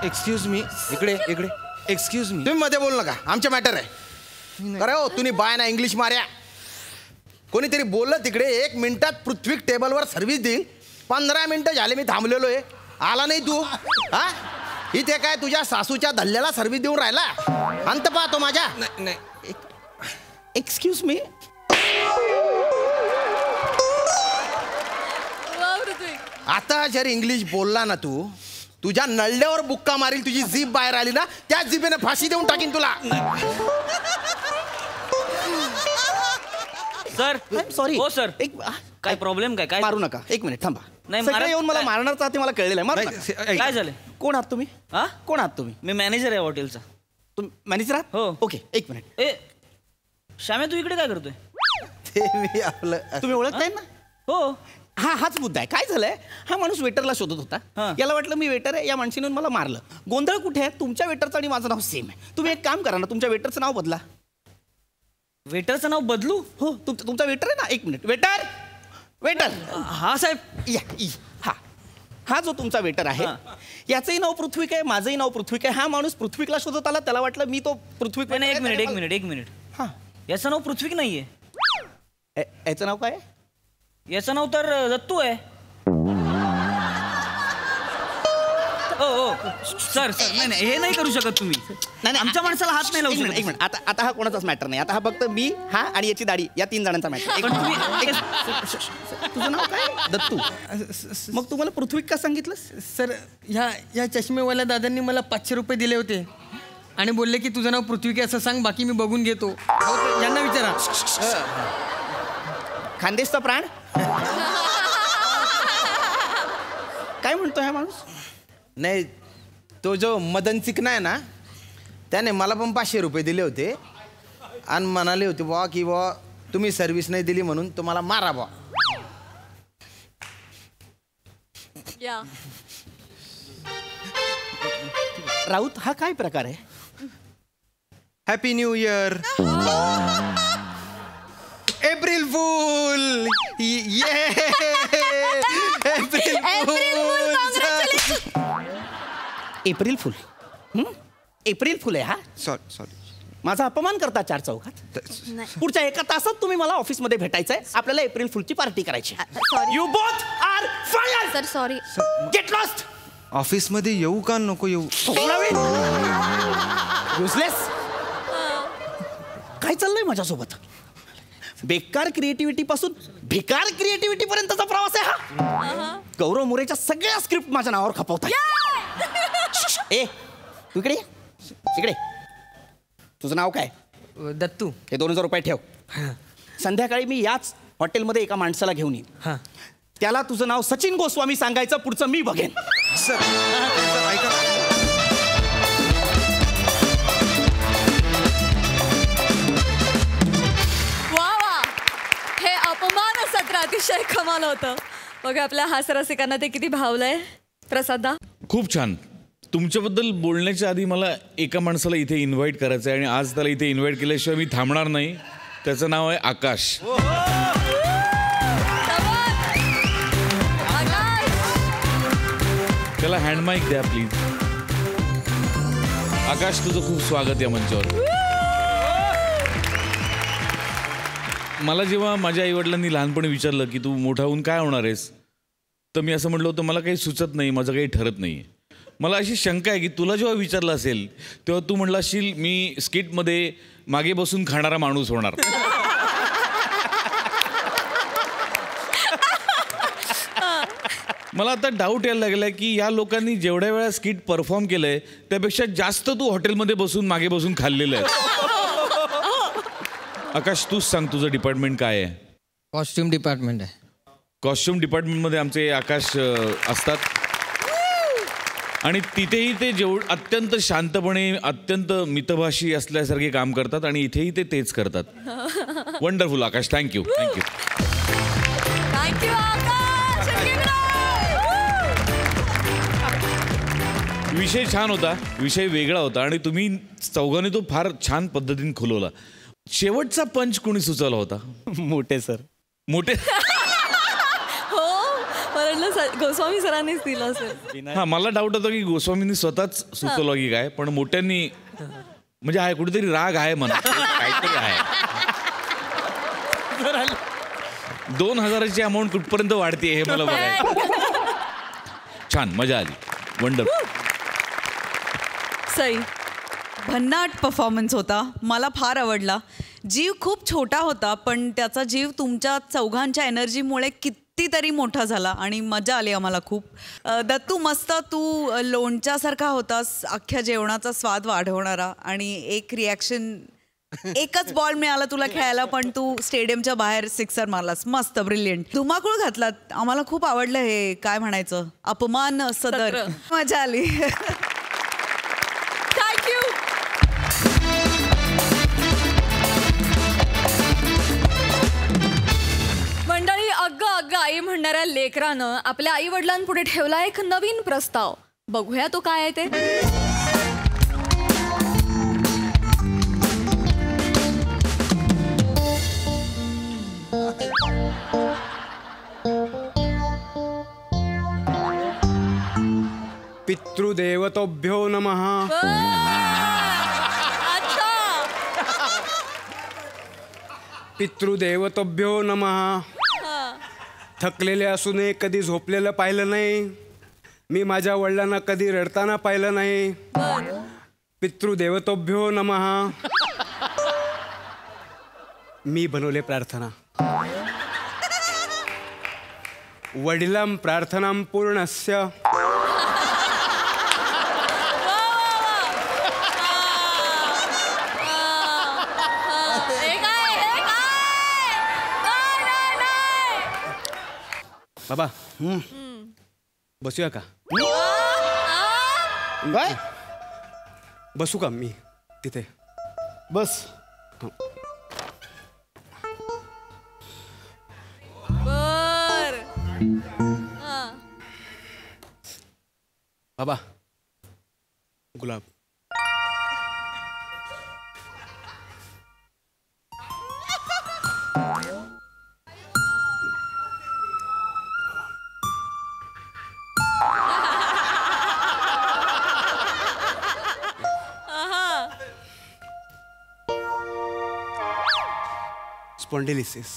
Excuse me इकडे इकडे एक्सक्यूज मी तुम्ही मध्ये बोलू नका आमचे मॅटर आहे. अरे हो तुम्ही बाय ना इंग्लिश मार्या. कोणीतरी बोललं तिकडे 1 मिनिटात पृथ्वी टेबलवर सर्व्हिस देईल. 15 मिनिटं झाले मी थांबलेलो आहे आला नाही तू. हा इथे काय तुझ्या सासूच्या धल्ल्याला सर्व्हिस देऊन राहिला. अंत पाहतो माझ्या. नाही एक्सक्यूज मी. आता जर इंग्लिश बोलला ना तू तुझ्या नळल्यावर बुक्का मारील. तुझी जीभ बाहेर आली ना त्याच जीभेने फाशी देऊन टाकीन तुला. सर सॉरी हो सर एक काय प्रॉब्लेम काय मारू नका. 1 मिनिट थांबा. नाही, सगळे येऊन मला मारणार ते मला कळलेलं आहे. मारू नका. काय झालं. कोण आहात तुम्ही. कोण आहात तुम्ही. मी मॅनेजर आहे हॉटेलचा. तुम्ही मॅनेजर आहात. हो ओके 1 मिनिट. श्याम्या तू इकडे काय करतोय. ते मी आपलं तुम्ही ओळखताय ना. हो हाच मुद्दा आहे. काय झालंय हा माणूस वेटरला शोधत होता. याला वाटलं मी वेटर आहे या माणसाने मला मारलं. गोंधळ कुठे आहे. तुमच्या वेटरचं आणि माझं नाव सेम आहे. तुम्ही एक काम करा ना तुमच्या वेटरचं नाव बदला. वेटरचं नाव बदलू. हो तुमचा वेटर आहे ना. 1 मिनिट वेटर वेटर. हा साहेब या हा हा जो तुमचा वेटर आहे याचंही नाव पृथ्वीक आहे, माझंही नाव पृथ्वीक आहे. हा माणूस पृथ्वीकला शोधत आला, त्याला वाटलं मी तो पृथ्वीक. नाही, एक मिनिट हा, याचं नाव पृथ्वीक नाहीये. याचं नाव काय? याचं नाव तर दत्तू आहे. ओ सर नाही हे नाही करू शकत तुम्ही. नाही आमच्या माणसाला हात नाही लावू शकत. एक मिनिट, आता हा कोणाचाच मॅटर नाही. आता हा फक्त मी, हा आणि याची दाढी, या 3 जणांचा मॅटर. तुझं नाव काय? दत्तू. मग तुम्हाला पृथ्वीक का सांगितलं? सर ह्या चष्मेवाल्या दादांनी मला 500 रुपये दिले होते आणि बोलले की तुझं नाव पृथ्वीक असं सांग, बाकी मी बघून घेतो. यांना विचारा. खानदेशचा प्राण काय म्हणतो हा माणूस? नाही, तो जो मदन चिकना आहे ना, त्याने मला पण 500 रुपये दिले होते आणि म्हणाले होते बुवा की बुवा तुम्ही सर्व्हिस नाही दिली म्हणून तुम्हाला मारा बुवा. राऊत, हा काय प्रकार आहे? Happy new year. April fool. ये April fool. April fool. April fool आहे हा. सॉरी. माझा अपमान करता 4 चौघात. पुढच्या 1 तासात तुम्ही मला ऑफिसमध्ये भेटायचंय. आपल्याला एप्रिल फुलची पार्टी करायची. You both are fired. Sir sorry. Get lost. ऑफिसमध्ये येऊ का नको येऊ? युजलेस. काय चाललंय माझ्यासोबत? बेकार क्रिएटिव्हिटी पासून भिकार क्रिएटिव्हिटी पर्यंतचा प्रवास आहे हा. गौरव मोरेच्या सगळ्या स्क्रिप्ट माझ्या नावावर खपवताय. ए तू इकडे तुझं नाव काय? दत्तू. हे 2000 रुपये ठेव. संध्याकाळी मी याच हॉटेलमध्ये एका माणसाला घेऊन येईन. त्याला तुझं नाव सचिन गोस्वामी सांगायचं, पुढचं मी बघेन. सर ऐका. हे अपमान सत्र अतिशय कमाल होतं. बघा आपल्या हास्यरसिकांना ते किती भावलंय. प्रसादा, खूप छान. तुमच्याबद्दल बोलण्याच्या आधी मला एका माणसाला इथे इन्व्हाइट करायचं आहे आणि आज त्याला इथे इन्व्हाइट केल्याशिवाय मी थांबणार नाही. त्याचं नाव आहे आकाश. त्याला हँडमाईक द्या प्लीज. आकाश, तुझं खूप स्वागत या मंचावर. मला जेव्हा माझ्या आईवडिलांनी लहानपणी विचारलं की तू मोठा होऊन काय होणार आहेस, तर मी असं म्हटलं होतं मला काही सुचत नाही, माझं काही ठरत नाही. मला अशी शंका आहे की तुला जेव्हा विचारलं असेल तेव्हा तू म्हणला असशील मी स्किटमध्ये मागे बसून खाणारा माणूस होणार. मला आता डाऊट यायला लागला की या लोकांनी जेवढ्या वेळा स्किट परफॉर्म केलंय त्यापेक्षा जास्त तू हॉटेलमध्ये बसून मागे बसून खाल्लेलं आहे. आकाश, तूच सांग तुझं डिपार्टमेंट काय आहे? कॉस्ट्युम डिपार्टमेंट आहे. कॉस्ट्युम डिपार्टमेंटमध्ये आमचे आकाश असतात आणि तिथेही ते अत्यंत शांतपणे अत्यंत मितभाषी असल्यासारखे काम करतात आणि इथेही ते तेच करतात. वंडरफुल आकाश. थँक्यू. विषय छान होता, विषय वेगळा होता आणि तुम्ही चौघांनी तो फार छान पद्धतीने खुलवला. शेवटचा पंच कोणी सुचवला होता? मोठे सर. मोठे. गोस्वामी सरांनीच दिलं असेल. हा, मला डाऊट होता की गोस्वामींनी स्वतःच सुचवलं की काय, पण मोठ्यांनी म्हणजे आहे कुठेतरी राग आहे म्हणा, काहीतरी आहे. 2000ची अमाऊंट कुठपर्यंत वाढते हे मला बघायचं. छान, मजा आली. वंडरफुल. सई, भन्नाट परफॉर्मन्स होता. मला फार आवडला. जीव खूप छोटा होता पण त्याचा जीव तुमच्या चौघांच्या एनर्जीमुळे कितीतरी मोठा झाला आणि मजा आली आम्हाला खूप. दत्तू, मस्त. तू लोणच्यासारखा होतास, अख्ख्या जेवणाचा स्वाद वाढवणारा. आणि एक रिॲक्शन, एकच बॉल मिळाला तुला खेळायला पण तू स्टेडियमच्या बाहेर 6 मारलास. मस्त, ब्रिलियंट. धुमाकूळ घातलात. आम्हाला खूप आवडलं हे, काय म्हणायचं, अपमान सदर. मजा आली. थँक्यू. मंडळी, अग्ग अग्ग आई म्हणणाऱ्या लेकरानं आपल्या आई वडिलांपुढे ठेवला एक नवीन प्रस्ताव. बघूया तो काय आहे ते. पितृदेवतोभ्यो नमः. पितृदेवतोभ्यो नमः. थकलेले असूनही कधी झोपलेलं पाहिलं नाही. मी माझ्या वडिलांना कधी रडताना पाहिलं नाही. पितृदेवतोभ्यो नमः. मी बनवले प्रार्थना. वडिलां प्रार्थनां पूर्णस्य. बाबा बसूया का? काय बसू का मी तिथे? बस. बाबा गुलाब. स्पॉन्डिलिसिस.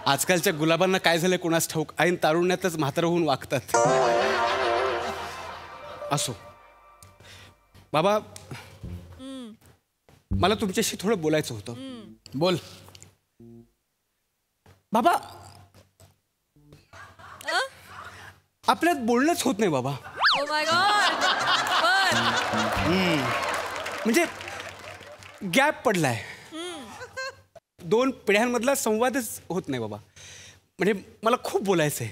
आजकालच्या गुलाबांना काय झालं कोणास ठाऊक, ऐन तारुण्यातच म्हातारं होऊन वागतात. असो बाबा, मला तुमच्याशी थोडं बोलायचं होतं. बोल बाबा. आपल्यात बोलणंच होत नाही बाबा. म्हणजे गॅप पडलाय. 2 पिढ्यांमधला संवादच होत नाही बाबा. म्हणजे मला खूप बोलायचंय.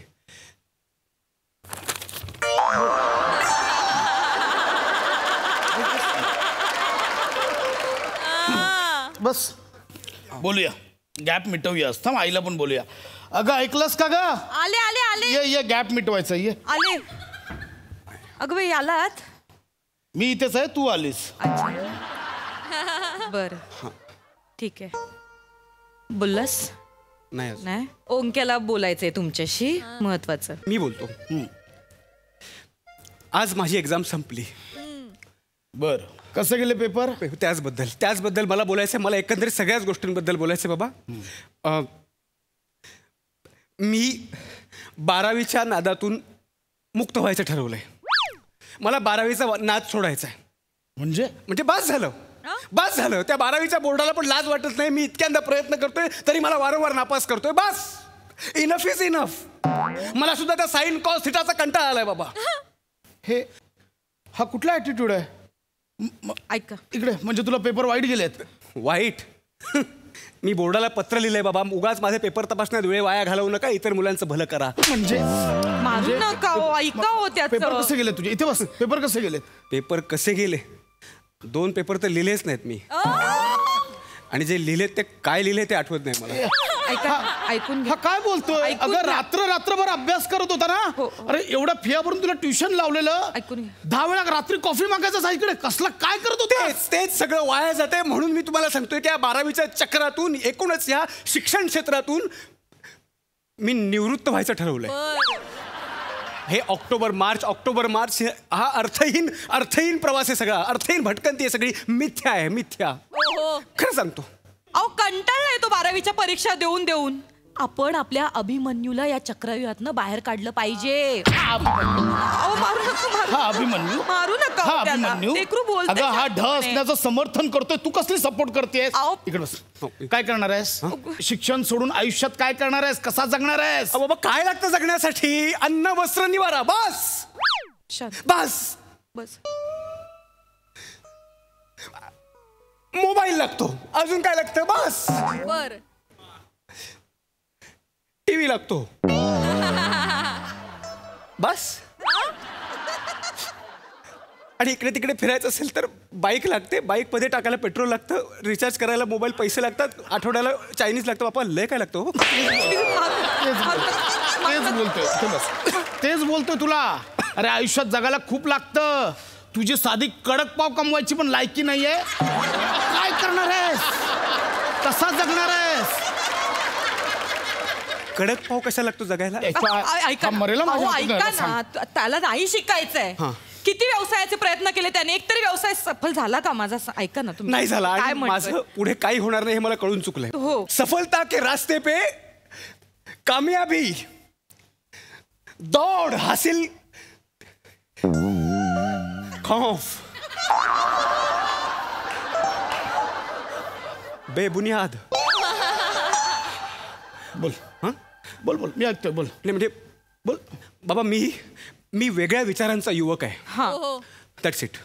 बस बोलूया, गॅप मिटवूया. थांब आईला पण बोलूया. अगं ऐकलंस का ग? आले आले आले. ये गॅप मिटवायचं. ये आले. अगं बाई आलात? मी इथेच आहे, तू आलीस. बर ठीक आहे. बोललास? नाही. ओंक्याला बोलायचंय तुमच्याशी महत्वाचं. मी बोलतो. आज माझी एक्झाम संपली. बर कसं गेले पेपर? त्याचबद्दल मला बोलायचं. मला एकंदरीत सगळ्याच गोष्टींबद्दल बोलायचं बाबा. मी 12वीच्या नादातून मुक्त व्हायचं ठरवलंय. मला 12वीचा नाद सोडायचा आहे. म्हणजे बस झालं. त्या 12वीच्या बोर्डाला पण लाज वाटत नाही. मी इतक्यांदा प्रयत्न करतोय तरी मला वारंवार नापास करतोय. बस. Enough is enough. मला सुद्धा त्या साइन कॉस थिटाचा कंटाळा आलाय बाबा. हा कुठला ॲटिट्यूड आहे? ऐका इकडे. म्हणजे तुला पेपर वाईट गेलेत? वाईट? मी बोर्डाला पत्र लिहिलंय बाबा, उगाच माझे पेपर तपासण्यात वेळ वाया घालवू नका, इतर मुलांचं भलं करा. म्हणजे मारू नका हो, ऐका हो त्याचं. पेपर कसे गेले तुझे? इथे बस. पेपर कसे गेले? पेपर कसे गेले? 2 पेपर तर लिहिलेच नाहीत मी. आणि जे लिहिले ते काय लिहिले ते आठवत नाही मला. ऐकून हा काय बोलतोय? अगं रात्रभर अभ्यास करत होता ना. अरे एवढ्या फिया भरून तुला ट्युशन लावलेलं. 10 वेळा रात्री कॉफी मागायचा इकडे. कसला काय करत होता? तेच सगळं वाया जाते. म्हणून मी तुम्हाला सांगतोय की या 12वीच्या चक्रातून, एकूणच या शिक्षण क्षेत्रातून मी निवृत्त व्हायचं ठरवलंय. हे ऑक्टोबर मार्च हा अर्थहीन प्रवास आहे सगळा. अर्थहीन भटकंती आहे सगळी. मिथ्या आहे, मिथ्या. खरं सांगतो. अहो कंटाळलाय तो 12वीच्या परीक्षा देऊन. आपण आपल्या अभिमन्यूला या चक्रव्यूहातनं बाहेर काढलं पाहिजे. अभिमन्यू मारू नका. अगं हा ढ असण्याचं समर्थन करतोय. तू कसली सपोर्ट करतेस? इकडे बस. काय करणार आहेस? शिक्षण सोडून आयुष्यात काय करणार आहेस? कसा जगणार आहेस? बाबा काय लागतं जगण्यासाठी? अन्न वस्त्र निवारा. बस. मोबाईल लागतो. अजून काय लागतं? बस. टीव्ही लागतो. बस. आणि इकडे तिकडे फिरायचं असेल तर बाईक लागते. बाईक मध्ये टाकायला पेट्रोल लागतं. रिचार्ज करायला मोबाईल पैसे लागतात. आठवड्याला चायनीज लागतं. बापा लय काय लागतं? तेच बोलतोय तुला. अरे आयुष्यात जगायला खूप लागतं. तुझी साधी कडक पाव कमवायची पण लायकी नाहीये. काय करणार आहेस? कसा जगणार आहेस? कडक पाव कशा लागतो जगायला? ऐका ना, त्याला नाही शिकायचंय. किती व्यवसायाचे प्रयत्न केले त्याने, एकतरी व्यवसाय सफल झाला का माझा? ऐका ना तुम्ही. नाही झाला. आणि माझं पुढे काही होणार नाही हे मला कळून चुकलंय. हो. सफलता के रास्ते पे कामयाबी दौड़ हासिल खौफ बेबुनियाद. बोल. बोल बोल, मी ऐकतोय. बोल. नाही म्हणजे बोल बाबा, मी वेगळ्या विचारांचा युवक आहे. That's it.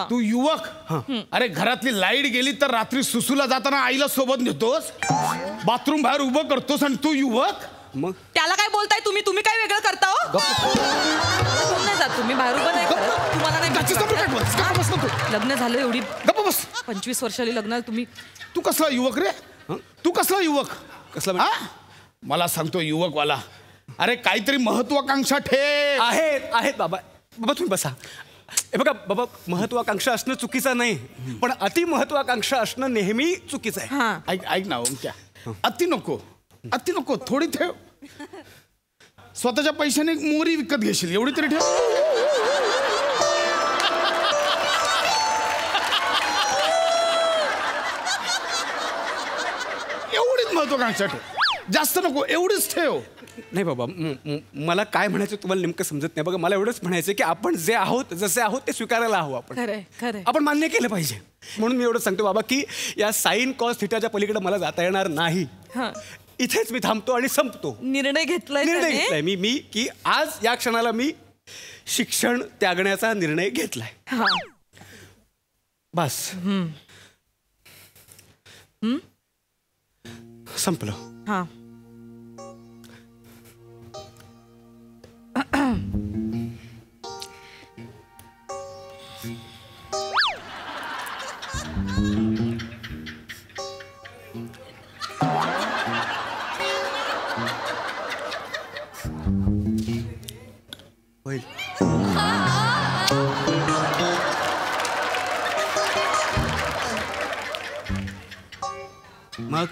तू युवक? अरे घरातली लाईट गेली तर रात्री सुसूला जाताना आईला सोबत नेतोस, बाथरूम बाहेर उभं करतोस आणि तू युवक? मग त्याला काय बोलताय तुम्ही? तुम्ही काय वेगळं करता हो? नाही जात तुम्ही बाहेर उभं नाही करत. तुम्हाला नाही लग्न झालं एवढी 25 वर्षाली लग्न तुम्ही. तू कसला युवक रे? तू कसला युवक? कसला? मला सांगतो युवकवाला. अरे काहीतरी महत्वाकांक्षा ठेव. आहेत बाबा. बाबा तुम्ही बसा. हे बघा बाबा, महत्वाकांक्षा असणं चुकीचं नाही, पण अति महत्वाकांक्षा असणं नेहमी चुकीचं आहे. ऐक ना ओमक्या, अति नको, थोडी ठेव. स्वतःच्या पैशाने एक मोरी विकत घेशील एवढी तरी ठेव. एवढीच महत्वाकांक्षा ठेव, जास्त नको, एवढीच ठेव. नाही बाबा, मला काय म्हणायचं तुम्हाला नेमकं समजत नाही. बघा, मला एवढंच म्हणायचं की आपण जे आहोत, जसे आहोत ते स्वीकारायला हवं. आपण मान्य केलं पाहिजे. म्हणून मी एवढं सांगतो बाबा की या साइन कॉस थिटाच्या पलीकडे मला जाता येणार नाही. इथेच मी थांबतो आणि संपतो. निर्णय घेतलाय मी की आज या क्षणाला मी शिक्षण त्यागण्याचा निर्णय घेतलाय. बस. संपलं. होईल. मग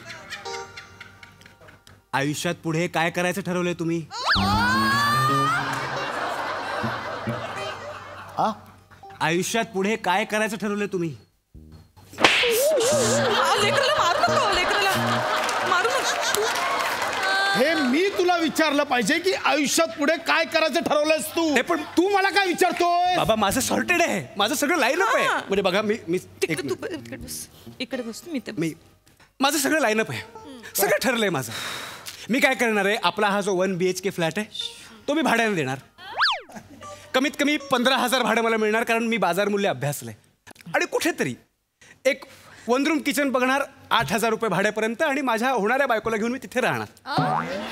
आयुष्यात पुढे काय करायचं ठरवलंय तुम्ही? आयुष्यात पुढे काय करायचं ठरवलंय तुम्ही? हे मी तुला विचारलं पाहिजे की आयुष्यात पुढे काय करायचं ठरवलंयस तू? पण तू मला काय विचारतोय? बाबा माझं सॉर्टेड आहे, माझं सगळं लाईनअप आहे. म्हणजे बघा, मी इकडे बस. माझं सगळं लाईनअप आहे, सगळं ठरलंय माझं. मी काय करणार आहे, आपला हा जो 1 BHK फ्लॅट आहे तो मी भाड्याने देणार. कमीत कमी 15,000 भाडं मला मिळणार, कारण मी बाजार मूल्य अभ्यासलंय. आणि कुठेतरी एक 1 रूम किचन बघणार 8,000 रुपये भाड्यापर्यंत, आणि माझ्या होणाऱ्या बायकोला घेऊन मी तिथे राहणार.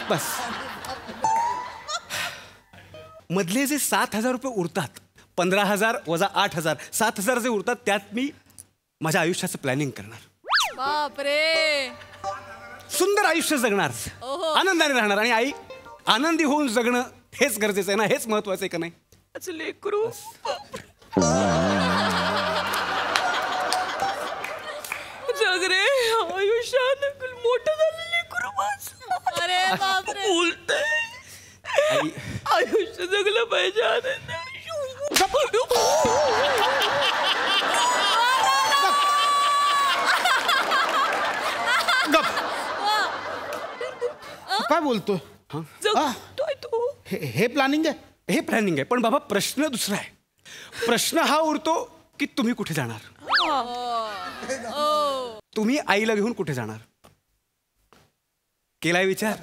बस. मधले जे 7,000 रुपये उरतात, 15,000 वजा 8,000, 7,000 जे उरतात, त्यात मी माझ्या आयुष्याचं प्लॅनिंग करणार. बापरे. सुंदर आयुष्य जगणार, आनंदाने राहणार. आणि आई आनंदी होऊन जगणं हेच गरजेचं आहे ना, हेच महत्वाचं आहे का नाही? लेकरू जग रे, आयुष्यात मोठं झालं लेकरू. अरे बापरे. बोलतंय आयुष्य जगलं पाहिजे. काय बोलतोय? हे प्लॅनिंग आहे? हे प्लॅनिंग आहे, पण बाबा प्रश्न दुसरा आहे. प्रश्न हा उरतो की तुम्ही कुठे जाणार? तुम्ही आईला घेऊन कुठे जाणार? केलाय विचार?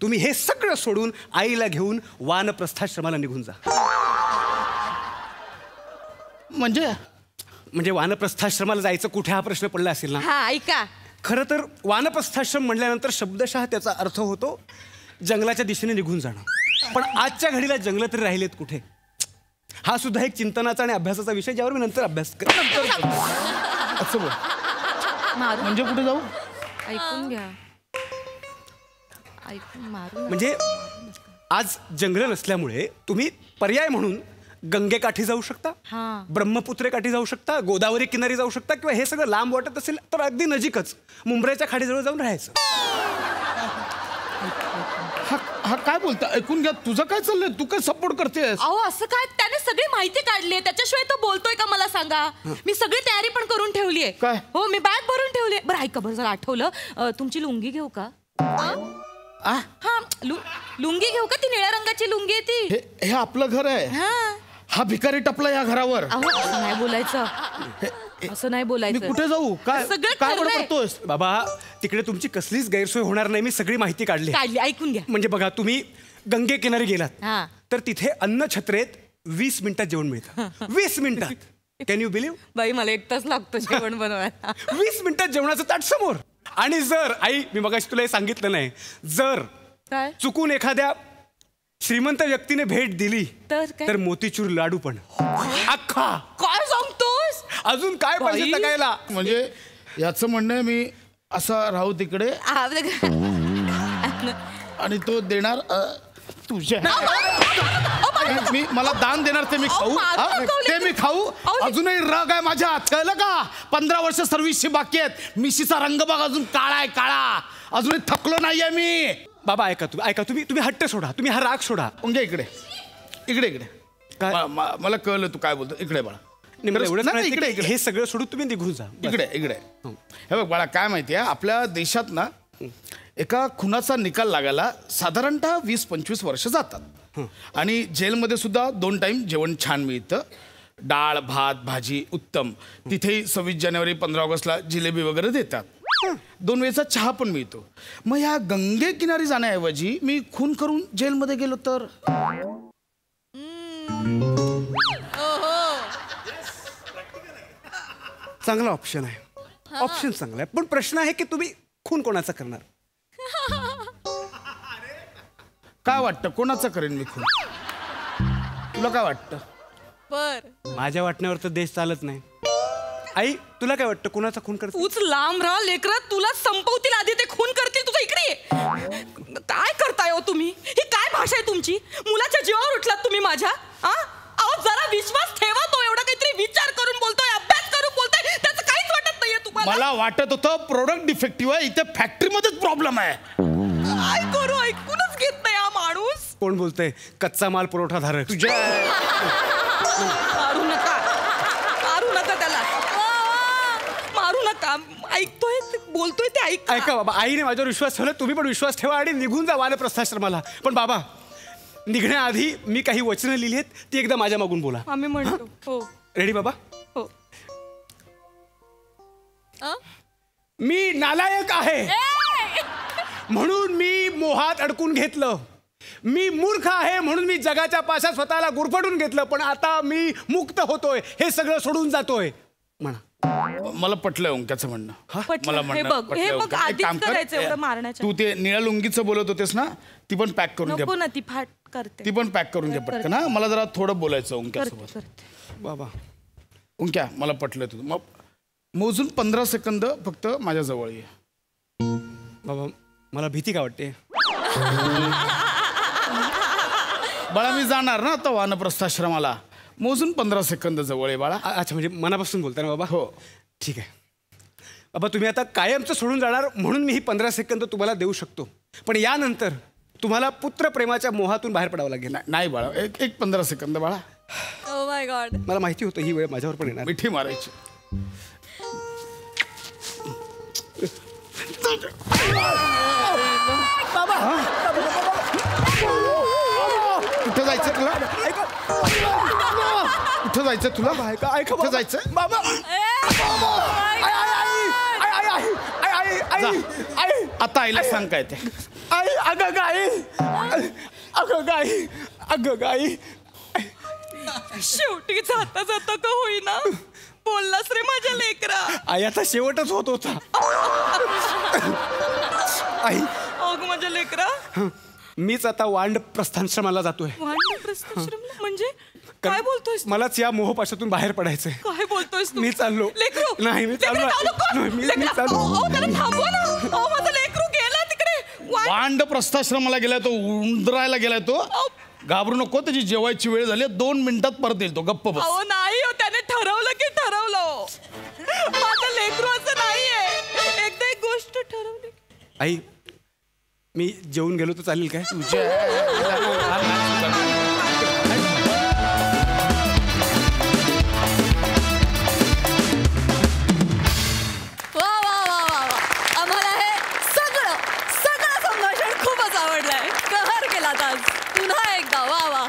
तुम्ही हे सगळं सोडून आईला घेऊन वानप्रस्थाश्रमाला निघून जा. म्हणजे वानप्रस्थाश्रमाला जायचं कुठे हा प्रश्न पडला असेल ना? हा, ऐका. खरं तर वानप्रस्थाश्रम म्हणल्यानंतर शब्दशः त्याचा अर्थ होतो जंगलाच्या दिशेने निघून जाणं. पण आजच्या घडीला जंगल तरी राहिलेत कुठे? हा सुद्धा एक चिंतनाचा आणि अभ्यासाचा विषय, ज्यावर मी नंतर अभ्यास असं बोल. म्हणजे कुठे जाऊ? ऐकून घ्या. मारू. म्हणजे आज जंगल नसल्यामुळे तुम्ही पर्याय म्हणून गंगेकाठी जाऊ शकता, ब्रह्मपुत्रेकाठी जाऊ शकता, गोदावरी किनारी जाऊ शकता, किंवा हे सगळं लांब वाटत असेल तर अगदी नजीकच मुंबईच्या खाडीजवळ जाऊन राहायचं. हा काय बोलता ऐकून घ्या तुझं काय चाललंय तू काय सपोर्ट करतेस अहो असं काय त्याने सगळी माहिती काढली आहे त्याच्याशिवाय तो बोलतोय का मला सांगा मी सगळी तयारी पण करून ठेवली आहे काय? हो मी बॅग भरून ठेवली बरं ऐका बरं जर आठवलं तुमची लुंगी घेऊ का हा लुंगी घेऊ का ती निळ्या रंगाची लुंगी आहे ती हे आपलं घर आहे हा भिकारी टपला या घरावर अहो असं नाही बोलायचं असं नाही मी बोलायचं कुठे जाऊ काय सगळं काय ठरलंय. करतोयस बाबा तिकडे तुमची कसलीच गैरसोय होणार नाही मी सगळी माहिती काढली काढली ऐकून घ्या म्हणजे बघा तुम्ही गंगे किनारी गेलात हा तर तिथे अन्न छत्रेत 20 मिनिटात जेवण मिळतं 20 मिनिटात कॅन यू बिलीव्ह बाई मला 1 तास लागतो जेवण बनवायला 20 मिनिटात जेवणाचं ताट समोर आणि जर आई मी मगाशी तुला हे सांगितलं नाही जर काय चुकून एखाद्या श्रीमंत व्यक्तीने भेट दिली तर मोतीचूर लाडू पण अख्खा काय सांगतोस अजून काय पाहिजे जगायला म्हणजे याचं म्हणणं आहे मी असा राहू तिकडे आणि तो देणार तुझ्या मी मला दान देणार ते मी खाऊ ते मी खाऊ अजूनही रग आहे माझ्या कळलं का 15 वर्ष सर्व्हिसची बाकी आहेत मिशीचा रंग बघ अजून काळा आहे काळा अजूनही थकलो नाहीये मी बाबा ऐका तुम्ही हट्ट सोडा तुम्ही हा राग सोडा इकडे इकडे इकडे काय मला कळलं तू काय बोलतो इकडे बाळा एवढं इकडे हे सगळं सोडून तुम्ही निघून जा इकडे इकडे हे बघ बाळा काय माहितीये आपल्या देशात ना एका खुनाचा निकाल लागायला साधारणतः 20-25 वर्ष जातात आणि जेलमध्ये सुद्धा 2 टाइम जेवण छान मिळतं डाळ भात भाजी उत्तम तिथेही 26 जानेवारी 15 ऑगस्टला जिलेबी वगैरे देतात 2 वेळेचा चहा पण मिळतो मग ह्या गंगे किनारी जाण्याऐवजी मी खून करून जेलमध्ये गेलो तर चांगला ऑप्शन आहे ऑप्शन चांगला आहे पण प्रश्न आहे की तुम्ही खून कोणाचा करणार काय वाटतं कोणाचा करेन मी खून तुला काय वाटतं माझ्या वाटण्यावर तर देश चालत नाही आई तुला काय वाटतं कोणाचा खून करतो तूच लांब राहा लेकरा तुला संपवतील आधी ते खून करतील तुझं इकडे ये. काय करताय हो तुम्ही ही काय भाषा आहे तुमची मुलाच्या जीवावर उठलात तुम्ही माझ्या अहो जरा विश्वास ठेवा तो एवढा काहीतरी विचार करून बोलतोय अभ्यास करून बोलतोय त्याचं काहीच वाटत नाहीये तुम्हाला मला वाटत होतं प्रोडक्ट डिफेक्टिव्ह आहे इथे फॅक्टरीमध्येच प्रॉब्लेम आहे काय करू ऐकूनच घेत नाही हा माणूस कोण बोलतंय कच्चा माल पुरवठाधारक तुझ्या मारू नका त्याला मारू नका ऐकतोय बोलतोय ते ऐका बाबा आईने माझ्यावर विश्वास ठेवला तुम्ही पण विश्वास ठेवा आणि निघून जा वानप्रस्थाश्रमाला पण बाबा निघण्याआधी मी काही वचनं लिहिली आहेत ती एकदा माझ्या मागून बोला आम्ही म्हणतो हो रेडी बाबा हो मी नालायक आहे म्हणून मी मोहात अडकून घेतलं मी मूर्ख आहे म्हणून मी जगाच्या पाशात स्वतःला गुरफटून घेतलं पण आता मी मुक्त होतोय हे सगळं सोडून जातोय म्हणा मला पटलंय ओंक्याचं म्हणणं मला हे बघ आधीच करायचं एवढं मारण्याचं तू ते निळ्या लुंगीचं बोलत होतेस ना ती पण पॅक करून घे नको ना ती फाट करते ती पण पॅक करून घे पटकन ना मला जरा थोडं बोलायचं ओंक्यासोबत बाबा ओंक्या मला पटलंय तुझं मग मोजून 15 सेकंद फक्त माझ्या जवळ ये बाबा मला भीती का वाटते बाळा मी जाणार ना आता वानप्रस्थाश्रमाला मोजून 15 सेकंद जवळ आहे बाळा अच्छा म्हणजे मनापासून बोलता ना बाबा हो ठीक आहे बाबा तुम्ही आता कायमचं सोडून जाणार म्हणून मी ही 15 सेकंद तुम्हाला देऊ शकतो पण यानंतर तुम्हाला पुत्र प्रेमाच्या मोहातून बाहेर पडावं लागेल नाही बाळा एक 15 सेकंद बाळा ओ माय गॉड मला माहिती होतं ही वेळ माझ्यावर पण येणार मिठी मारायची कुठं जायचं तुला कुठं जायचं तुला कुठं जायचं बाबा आता आईला सांग काय ते आई अगं गाई अगं गाई अगं गाई शेवटी जाता जाता का होईना बोललास रे माझ्या लेकरा आई आता शेवटच होत होता आई अग माझ्या लेकरा मीच आता वांड प्रस्थाश्रमाला जातोय वानप्रस्थाश्रमला म्हणजे काय बोलतोयस मलाच या मोहपाशातून बाहेर पडायचंय काय बोलतोयस तू मी चाललो लेकरू नाही मी चाललो मी चाललो त्याला थांबवा ना माझा लेकरू गेला तिकडे वांड प्रस्थाश्रमाला गेलाय तो उंदरायला गेलाय तो घाबरू नको त्याची जेवायची वेळ झाली 2 मिनिटात परत येईल तो गप्प बस अहो नाही हो त्याने ठरवलं की ठरवलं माझं लेकरू असं नाहीये एकदा एक गोष्ट ठरवली आई मी जेवून गेलो तर चालेल काय? वा वा वा वा वा, आम्हाला हे सगळं सगळं संभाषण खूपच आवडलंय. कहर केलात आज पुन्हा एकदा. वा वा.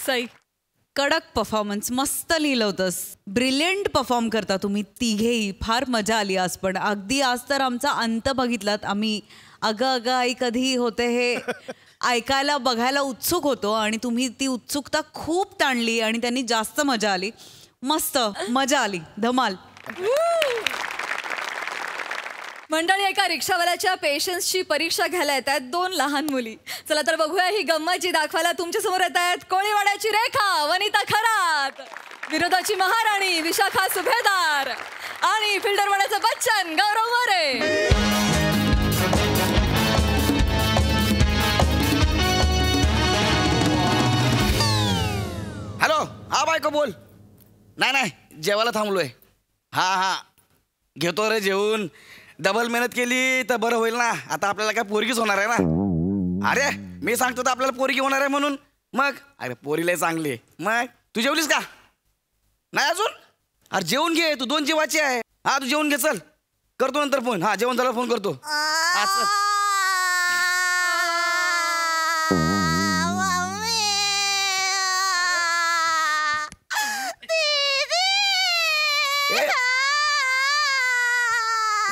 सई, कडक परफॉर्मन्स, मस्त लिहिलं होतंस. ब्रिलियंट परफॉर्म करता तुम्ही तिघेही. फार मजा आली आज. पण अगदी आज तर आमचा अंत बघितलात आम्ही. अगं अगं आई कधी होते हे ऐकायला बघायला उत्सुक होतो आणि तुम्ही ती उत्सुकता खूप ताणली आणि त्यांनी जास्त मजा आली. मस्त मजा आली. धमाल. मंडळी, एका रिक्षावाल्याच्या पेशन्सची परीक्षा घ्यायला येत आहेत 2 लहान मुली. चला तर बघूया ही गंमत जी दाखवायला तुमच्या समोर येत आहेत. कोळीवाड्याची रेखा वनिता खरात, विरोधाची महाराणी विशाखा सुभेदार आणि फिल्डरवाड्याचं बच्चन गौरव मोरे. हॅलो, हा बायको बोल. नाही जेवायला थांबलोय. हा घेतो रे जेवून. डबल मेहनत केली तर बरं होईल ना. आता आपल्याला काय पोरगीच होणार आहे ना. अरे मी सांगतो तर आपल्याला पोरगी होणार आहे म्हणून. मग अरे पोरीला चांगली आहे. मग तू जेवलीस का? नाही अजून? अरे जेवून घे, तू 2 जेवायची आहे. हा तू जेवून घे, चल करतो नंतर फोन. हा जेवण झालं फोन करतो. हा चल.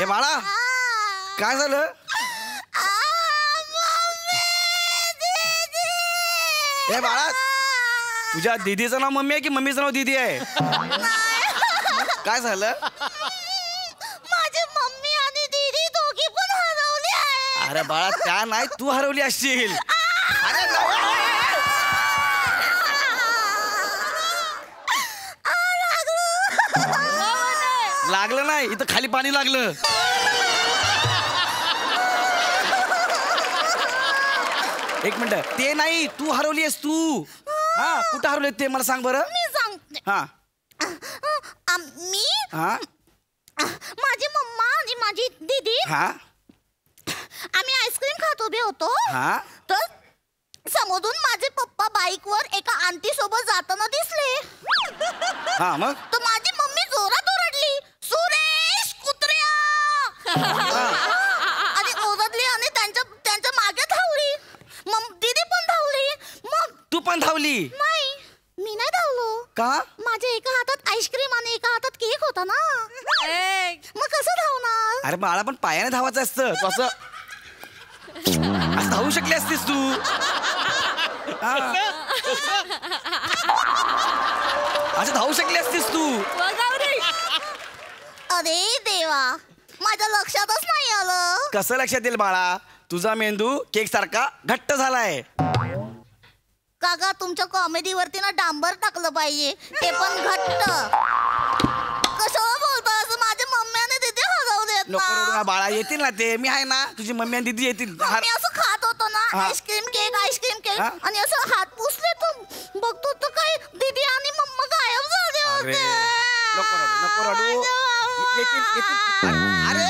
ए बाळा, काय झालं? ए बाळा, तुझ्या दीदीचं नाव मम्मी आहे की मम्मीचं नाव दीदी आहे? काय झालं? माझी मम्मी आणि दीदी दोघी पण हरवली आहे. अरे बाळा, त्या नाही, तू हरवली असशील. अरे लागलं नाही, इथं खाली पाणी लागलं. एक मिनिट, ते नाही, तू हरवली आहेस तू. हा कुठं हरवले ते मला सांग बरं. मी सांगते. हा मी हा माझी मम्मा आणि माझी दीदी हा आम्ही आईस्क्रीम खात उभे होतो. हा तर समोरून माझे पप्पा बाईकवर एका आंटी सोबत जाताना दिसले. हा मग तर माझी मम्मी जोरात ओरडली, सुरेश कुत्र्या, आणि ओरडली आणि त्यांच्या मागे धावली. मग दीदी पण धावली. मग तू पण धावली? नाही, मी नाही धावलो. का? माझ्या एका हातात आईस्क्रीम आणि एका हातात केक होता ना. मग कसं धावणार? अरे बाळा, पण पायाने धावायचं असतं. तू असं धावू शकली असतीस तू. असं धावू शकली असतीस तू. अरे देवा, माझ्या लक्षातच नाही आलं. कसं लक्षात येईल बाळा? तुझा मेंदू केक सारखा घट्ट झालाय. काका, तुमच्या कॉमेडीवरती ना डांबर टाकलं पाहिजे, ते पण घट्ट. कशाला बोलतो असं? माझ्या मम्मी आणि दीदी हरवलेत नको रडू ना. ना बाळा, येतील ना ते. मी आहे ना, तुझी मम्मी आणि दीदी येतील. मी असं खात होतो ना हा. आईस्क्रीम केक हा? आणि असं हात पुसले तर बघतो तर काय दीदी आणि मम्मा गायब झाले अरे होते. नको रडू. येतील. अरे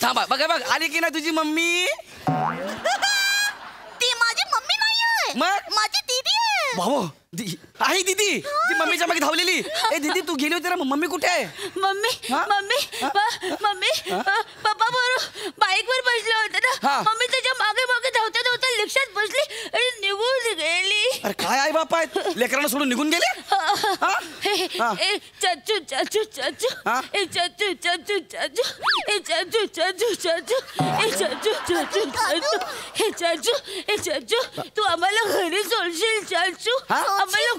थांबा, बघ आली की ना तुझी मम्मी. ती माझी मम्मी नाही आहे. मग माझी दीदी आहे. भाऊ आहे दीदी, ती मम्मीच्या मागे धावलेली. ए दीदी, तू गेली होती ना, मम्मी कुठे आहे? मम्मी पप्पा बरोबर बाईकवर बसले होते ना. मम्मी त्याच्या मागे मागे धावता धावता रिक्षात बसली आणि निघून गेली. अरे काय आई बापा आहेत, लेकरांना सोडून निघून गेले? चाचू चाचू चाचू ए चाचू चाचू चाचू ए चाचू चाचू चाचू ए चाचू चाचू चाचू हे चाचू ए चाचू, तू आम्हाला घरी सोडशील चाचू? आम्हाला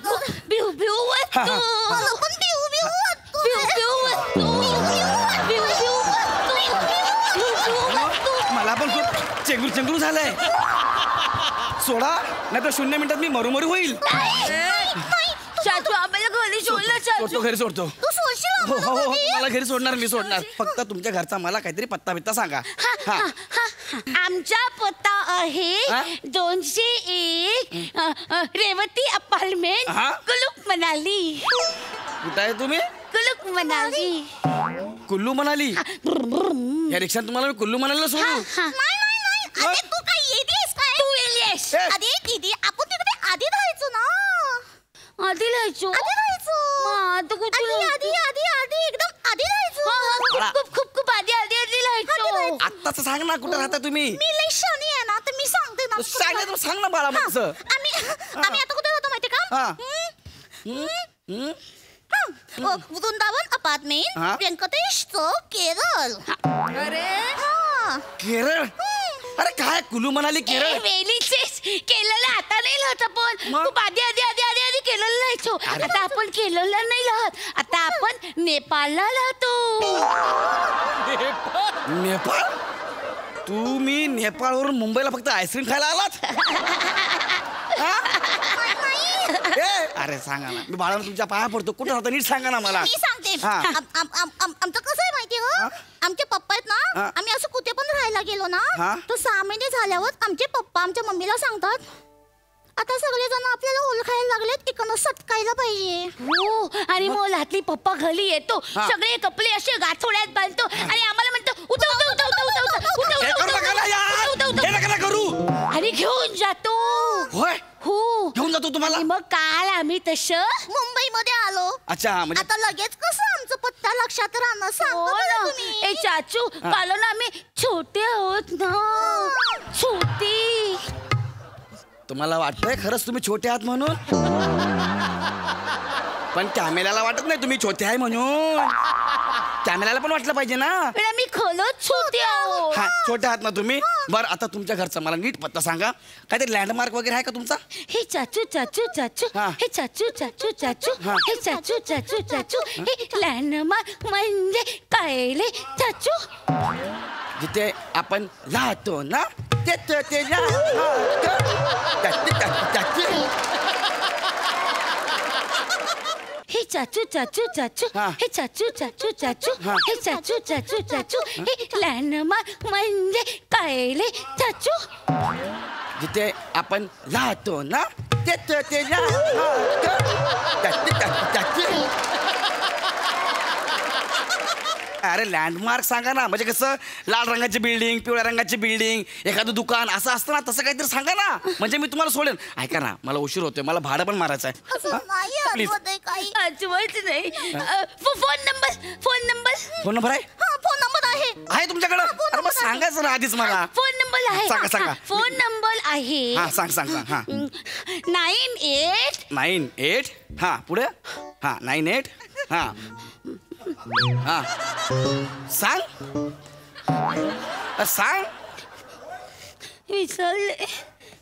भिऊ भिऊ वाटतो. मला पण भिऊ वाटतो. मला पण खूप चेंगरू झालंय. सोडा, नाही तर 0 मिनिटात मी मरू होईल. चाचू आम्हाला घरी सोडलं सोडतो घरी सोडतो. तू सोडशील हो आम्हाला हो हो, कधी? तुम्हाला घरी सोडणार मी सोडणार. फक्त तुमच्या घरचा मला काहीतरी पत्ता बित्ता सांगा. हा आमचा पत्ता आहे 201 रेवती अपार्टमेंट हा? कुलूप मनाली. कुठं आहे तुम्ही? कुलूप मनाली. कुल्लू मनाली. या रिक्षात तुम्हाला मी कुल्लू मनालीला सोडू? नाही अरे तू काय येतेस काय? तू येतेस. अरे दीदी आपण तिकडे आधी राहायचो ना. आधी राहायचो. आधी राहायचो. आता कुठे आधी आधी आधी एकदम आधी राहायचो. खूप खूप खूप आधी आधी आधी राहायचो. आत्ताच सांग ना कुठं राहता तुम्ही? मी लई शनी आहे ना तर मी सांगते ना. सांग ना बाळा मग. आम्ही आता कुठे राहतो माहिती का? वृंदावन अपार्टमेंट हा? व्यंकटेश चौक केरळ. अरे केरळ? अरे काय कुल्लू मनाली केरळ? वेलीचेच केलेलं आता नाही राहत आपण. खूप आधी आधी आधी आधी आधी केलेलं राहायचो. आता आपण केलेलं नाही राहत. आता आपण नेपाळला राहतो. नेपाळ? तुम्ही नेपाळवरून मुंबईला फक्त आईस्क्रीम खायला आलात? अरे सांगा ना, मी बाळा तुमच्या पाया पडतो. कुठं राहता नीट सांगा ना मला. मी सांगते. हा. आमचं कसं आहे माहितीये का? आमचे पप्पा आहेत ना, आम्ही असं कुठे पण राहायला गेलो हा. ना तर 6 महिने झाल्यावर आमचे पप्पा आमच्या मम्मीला सांगतात, आता सगळेजण आपल्याला ओळखायला लागलेत, इकडनं सटकायला पाहिजे. हो आणि मग रात्री पप्पा घरी येतो. हा. सगळे कपडे असे गाठोड्यात बांधतो आणि आम्हाला म्हणतो उठ उठ उठ उठ उठ उठ उठ हे करू नका ना यार. उठ उठ हे नका ना करू. आणि घेऊन जातो. होय हो घेऊन जातो तुम्हाला. आणि मग काल आम्ही तसं मुंबईमध्ये आलो. अच्छा म्हणजे आता लगेच कसं आमचं पत्ता लक्षात राहणार सांगतो बरं तुम्ही. ए चाचू काल ना आम्ही छोटे आहोत ना. छोटी. तुम्हाला वाटतंय खरंच तुम्ही छोटे आहात म्हणून? पण कॅमेऱ्याला वाटत नाही तुम्ही छोटे आहे म्हणून. कॅमेऱ्याला पण वाटलं पाहिजे ना. पण आम्ही खरंच छोटे आहोत. हा छोटे आहात ना तुम्ही. बरं आता तुमच्या घरचा मला नीट पत्ता सांगा. काहीतरी लँडमार्क वगैरे आहे का तुमचा? हे चाचू चाचू चाचू हा. हे चाचू चाचू चाचू हा. हे चाचू चाचू चाचू हे लँडमार्क म्हणजे कायले चाचू. जिथे आपण राहतो ना ते लँडमार्क. हे चाचू चाचू चाचू हा. हे चाचू चाचू चाचू हा. हे चाचू चाचू चाचू हे लँडमार्क म्हणजे कायले चाचू. जिथे आपण राहतो ना ते लँडमार्क. अरे लँडमार्क सांगा ना, म्हणजे कसं लाल रंगाची बिल्डिंग, पिवळ्या रंगाची बिल्डिंग, एखादं दुकान असं असतं ना, तसं काहीतरी सांगा ना, म्हणजे मी तुम्हाला सोडेन. ऐका ना, मला उशीर होतोय, मला भाडं पण मारायचं आहे. नाही Please. आठवत आहे काही. आठवत नाही. फोन नंबर फोन नंबर आहे? फोन नंबर आहे. आहे तुमच्याकडं? अरे मग सांगायचं ना आधीच मला. फोन नंबर आहे. सांगा, सांगा. फोन नंबर आहे हा सांग हा 98 98 हा पुढे हा 98 हा हा सांग. सांग. विसरले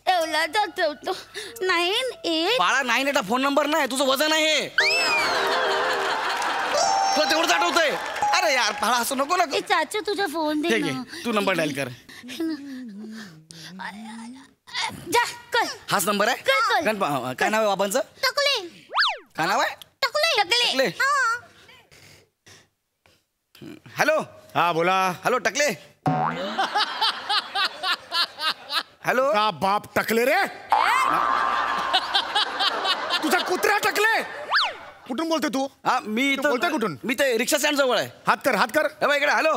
एवढा आठवतो. 98 बाळा 98 हा फोन नंबर नाही, तुझं वजन आहे. तुला तेवढंच आठवतंय. अरे यार बाळा असं नको ना. चाचू तुझा फोन दे ठीक ना. आहे तू नंबर डायल कर. जा कर. हाच नंबर आहे? काय नाव आहे बाबांचं? टकले. काय नाव आहे? टकले. टकले. हॅलो. हा बोला. हॅलो टकले. हॅलो. का बाप टकले रे? तुझा कुत्रा टकले. कुठून बोलतोय तू? हा मी बोलतोय कुठून? मी ते रिक्षा स्टँड जवळ आहे. हात कर हात कर. इकडे. हॅलो.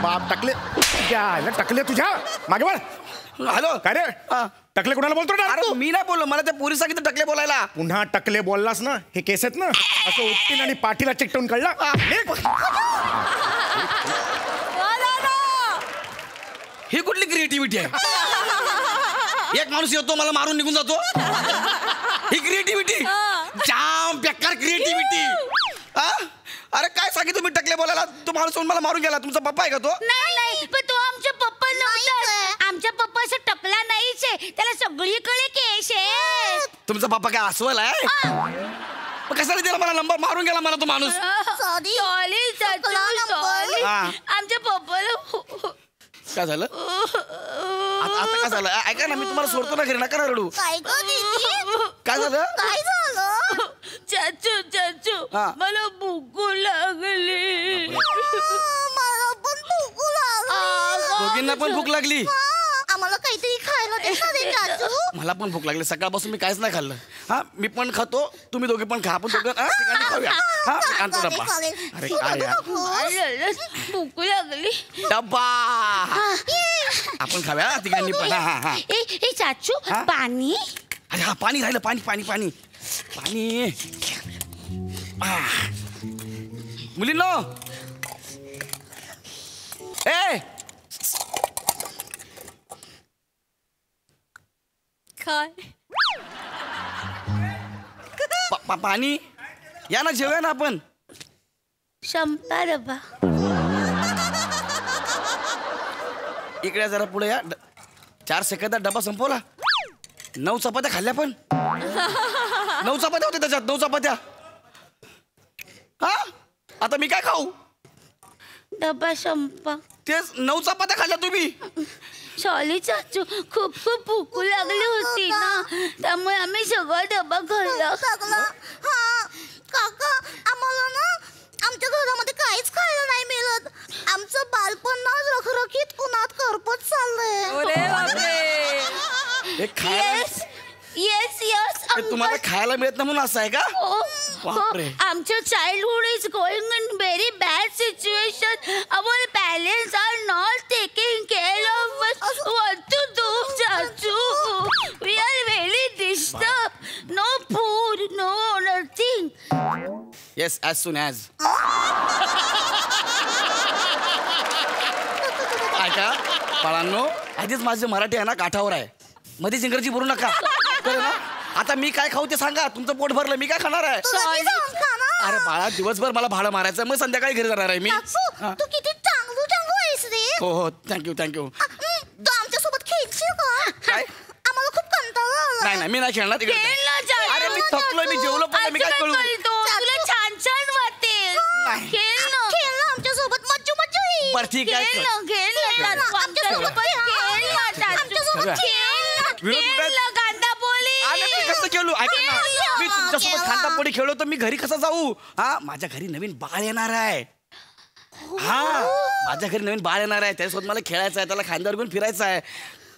बाप टकले. टकले तुझ्या मागे वळ. हॅलो. काय रे टकले कुणाला बोलतो ना? अरे मी नाही बोललो, मला त्या पोरी सांगितलं टकले बोलायला. पुन्हा टकले बोललास ना, हे केस आहेत ना असं उठतील आणि पाठीला चिकटवून कळला. ही कुठली क्रिएटिव्हिटी आहे? एक माणूस येतो मला मारून निघून जातो. ही क्रिएटिव्हिटी जाम बेकार क्रिएटिव्हिटी. अरे काय सांगितलं मी टकले बोलायला? तो माणूस मला मारून गेला. तुमचा पप्पा आहे का तो? नाही पण तो आमचा पप्पा नव्हता. आमचा पप्पा असं टकला नाहीच आहे, त्याला सगळीकडे केस आहे. तुमचा पप्पा काय अस्वल आहे? कशाला दिला मला नंबर? मारून गेला मला तो माणूस. सॉरी आमच्या पप्पाला काय झालं आता काय झालं? ऐका ना मी तुम्हाला सोडतो ना घरी, नका ना रडू. काय काय झालं? काय झालं? चाचू चाचू हा. मला भूक लागली. मला पण भूक लागली. दोघींना पण भूक लागली. आम्हाला काहीतरी खायला दे ना रे चाचू. मला पण भूक लागली. सकाळपासून मी काहीच नाही खाल्लं. हा मी पण खातो, तुम्ही दोघे पण खा. आपण दोघं ठिकाणी खाऊया. हा मी आणतो डब्बा. अरे काय यार, भूक लागली. डब्बा आपण खाऊया ठिकाणी पण. हा हा ए चाचू पाणी. अरे हा पाणी राहिलं. पाणी पाणी पाणी पाणी. मुलींनो ए काय पाणी या ना, जेवूया ना आपण. संपा डबा. इकडे जरा पुढे या. 4 सेकंदात डबा संपवला. 9 चपात्या खाल्ल्या पण. 9 चपात्या होत्या त्याच्यात. 9 चपात्या. हा आता मी काय खाऊ? डबा संपा. तेच 9 चपात्या खाल्ल्या तुम्ही. सॉरी चाचू, खूप खूप भूक लागली होती ना, त्यामुळे आम्ही सगळा डबा खाल्ला. काका आम्हाला ना आमच्या घरामध्ये काहीच खायला नाही मिळत. आमचं बालपण ना रखरखीत उन्हात करपत चाललंय. अरे बापरे. हे खायला येस येस. तुम्हाला खायला मिळत नाही म्हणून असं आहे का? बापरे. आमचं childhood is going in very bad situation. Our parents are not taking care of us. What to do चाचू? We are very disturb. No food, no nothing. Yes as soon as. ऐका बाळांनो, आधीच माझं मराठी आहे ना काठावर आहे. मध्येच इंग्रजी बोलू नका. कळलं ना? आता मी काय खाऊ ते सांगा. तुमचं पोट भरलं, मी काय खाणार आहे? अरे बाळा, दिवसभर मला भाडं मारायचं, मग संध्याकाळी घरी जाणार आहे मी. तू किती चांगलं चांगलं आहेस रे. हो हो थँक्यू थँक्यू. तू आमच्या सोबत खेळशील का? काय? आम्हाला खूप कंटाळा आला. नाही नाही मी नाही खेळणार. अरे मी थकलोय, मी जेवलो पण मी काय करू? तुला छान छान वाटेल. खेळ ना. खेळ ना आमच्या सोबत. मज्जा मज्जा येईल. बरं ठीक आहे. खेळ ना, खेळ ना. आमच्यासोबत खेळ ना चाचू. खेळ ना कांदा पोळी. अरे मी कसं खेळू? ऐका ना, मी तुमच्यासोबत खांदापोळी खेळलो तर मी घरी कसं जाऊ? हा माझ्या घरी नवीन बाळ येणार आहे. हा माझ्या घरी नवीन बाळ येणार आहे. त्याच्यासोबत मला खेळायचं आहे, त्याला खांद्यावर घेऊन फिरायचं आहे.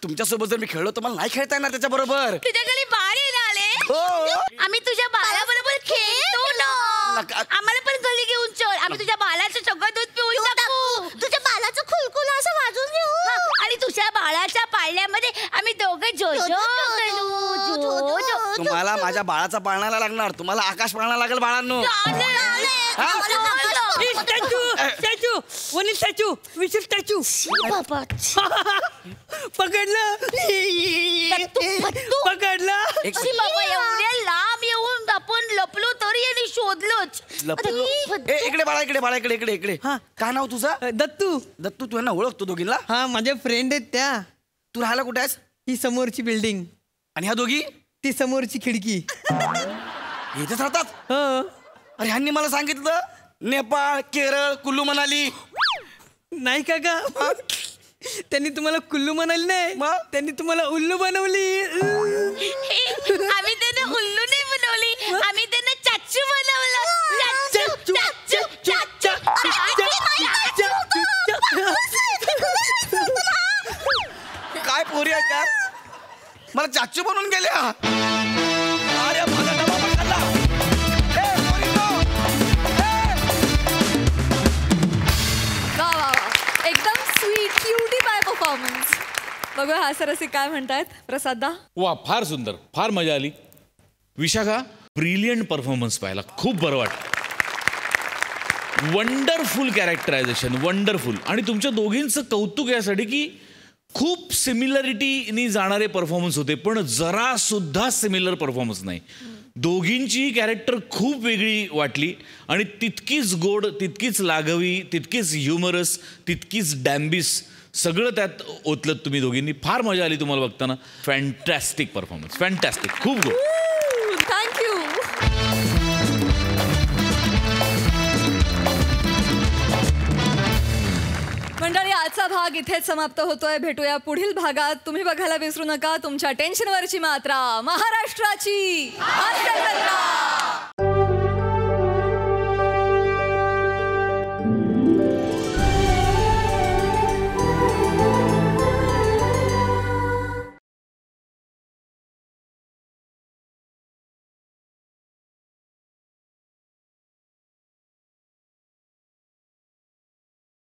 तुमच्यासोबत जर मी खेळलो तर मला नाही खेळता येणार त्याच्या बरोबर. तुझ्या घरी बाळ आले. आम्ही तुझ्या बाळाबरोबर खेळतो ना. आम्हाला पण घरी घेऊन चल. आम्ही तुझ्या बाळाचं सगळं दूध पिऊन टाकू. तुझ्या बालाचं खुलखुल असं वाजून घेऊ. आणि तुझ्या बाळाच्या पाळण्यामध्ये आम्ही दोघे जो तुम्हाला माझ्या बाळाचा पाळण्याला लागणार. तुम्हाला आकाश पाळणा लागेल बाळांनो. स्टॅच्यू वनील स्टॅच्यू विशेष स्टॅच्यू पकडलं पकडलं. बाबा एवढ्या लांब येऊन आपण लपलो तरी आणि शोधलोच. इकडे बाळा, इकडे बाळा, इकडे इकडे इकडे. काय नाव तुझं? दत्तू. दत्तू तू यांना ओळखतो दोघींना? हा माझे फ्रेंड आहेत त्या. तू राहायला कुठे आहेस? ही समोरची बिल्डिंग. आणि ह्या दोघी? ती समोरची खिडकी. इथेच राहतात? अरे ह्यांनी मला सांगितलं नेपाळ, केरळ, कुल्लू मनाली. नाही काका, त्यांनी तुम्हाला कुल्लू म्हणाली नाही, त्यांनी तुम्हाला उल्लू बनवली. आम्ही त्यांना उल्लू नाही बनवली, आम्ही त्यांना चाचू बनवलं. काय पोरी आहे त्या? मला चाचू बनवून गेल्या. अरे माझा डबा पकडला. वा वा वा, एकदम स्वीट क्यूटी बाय परफॉर्मन्स. बघूया हा सरसी काय म्हणतायत प्रसादा. वा फार सुंदर, फार मजा आली. विशाखा ब्रिलियंट परफॉर्मन्स पाहिला, खूप बरं वाटलं. Wonderful characterisation, wonderful. आणि तुमच्या दोघींचं कौतुक यासाठी की खूप सिमिलरिटीनी जाणारे परफॉर्मन्स होते, पण जरा सुद्धा सिमिलर परफॉर्मन्स नाही. दोघींची कॅरेक्टर खूप वेगळी वाटली आणि तितकीच गोड, तितकीच लाघवी, तितकीच ह्युमरस, तितकीच डॅम्बिस, सगळं त्यात ओतलत तुम्ही दोघींनी. फार मजा आली तुम्हाला बघताना. फॅन्टॅस्टिक परफॉर्मन्स, फॅन्टॅस्टिक, खूप गोड. थँक्यू. मंडळी, आजचा भाग इथेच समाप्त होतोय. भेटूया पुढील भागात. तुम्ही बघायला विसरू नका तुमच्या टेन्शनवरची मात्रा, महाराष्ट्राची हास्यजत्रा.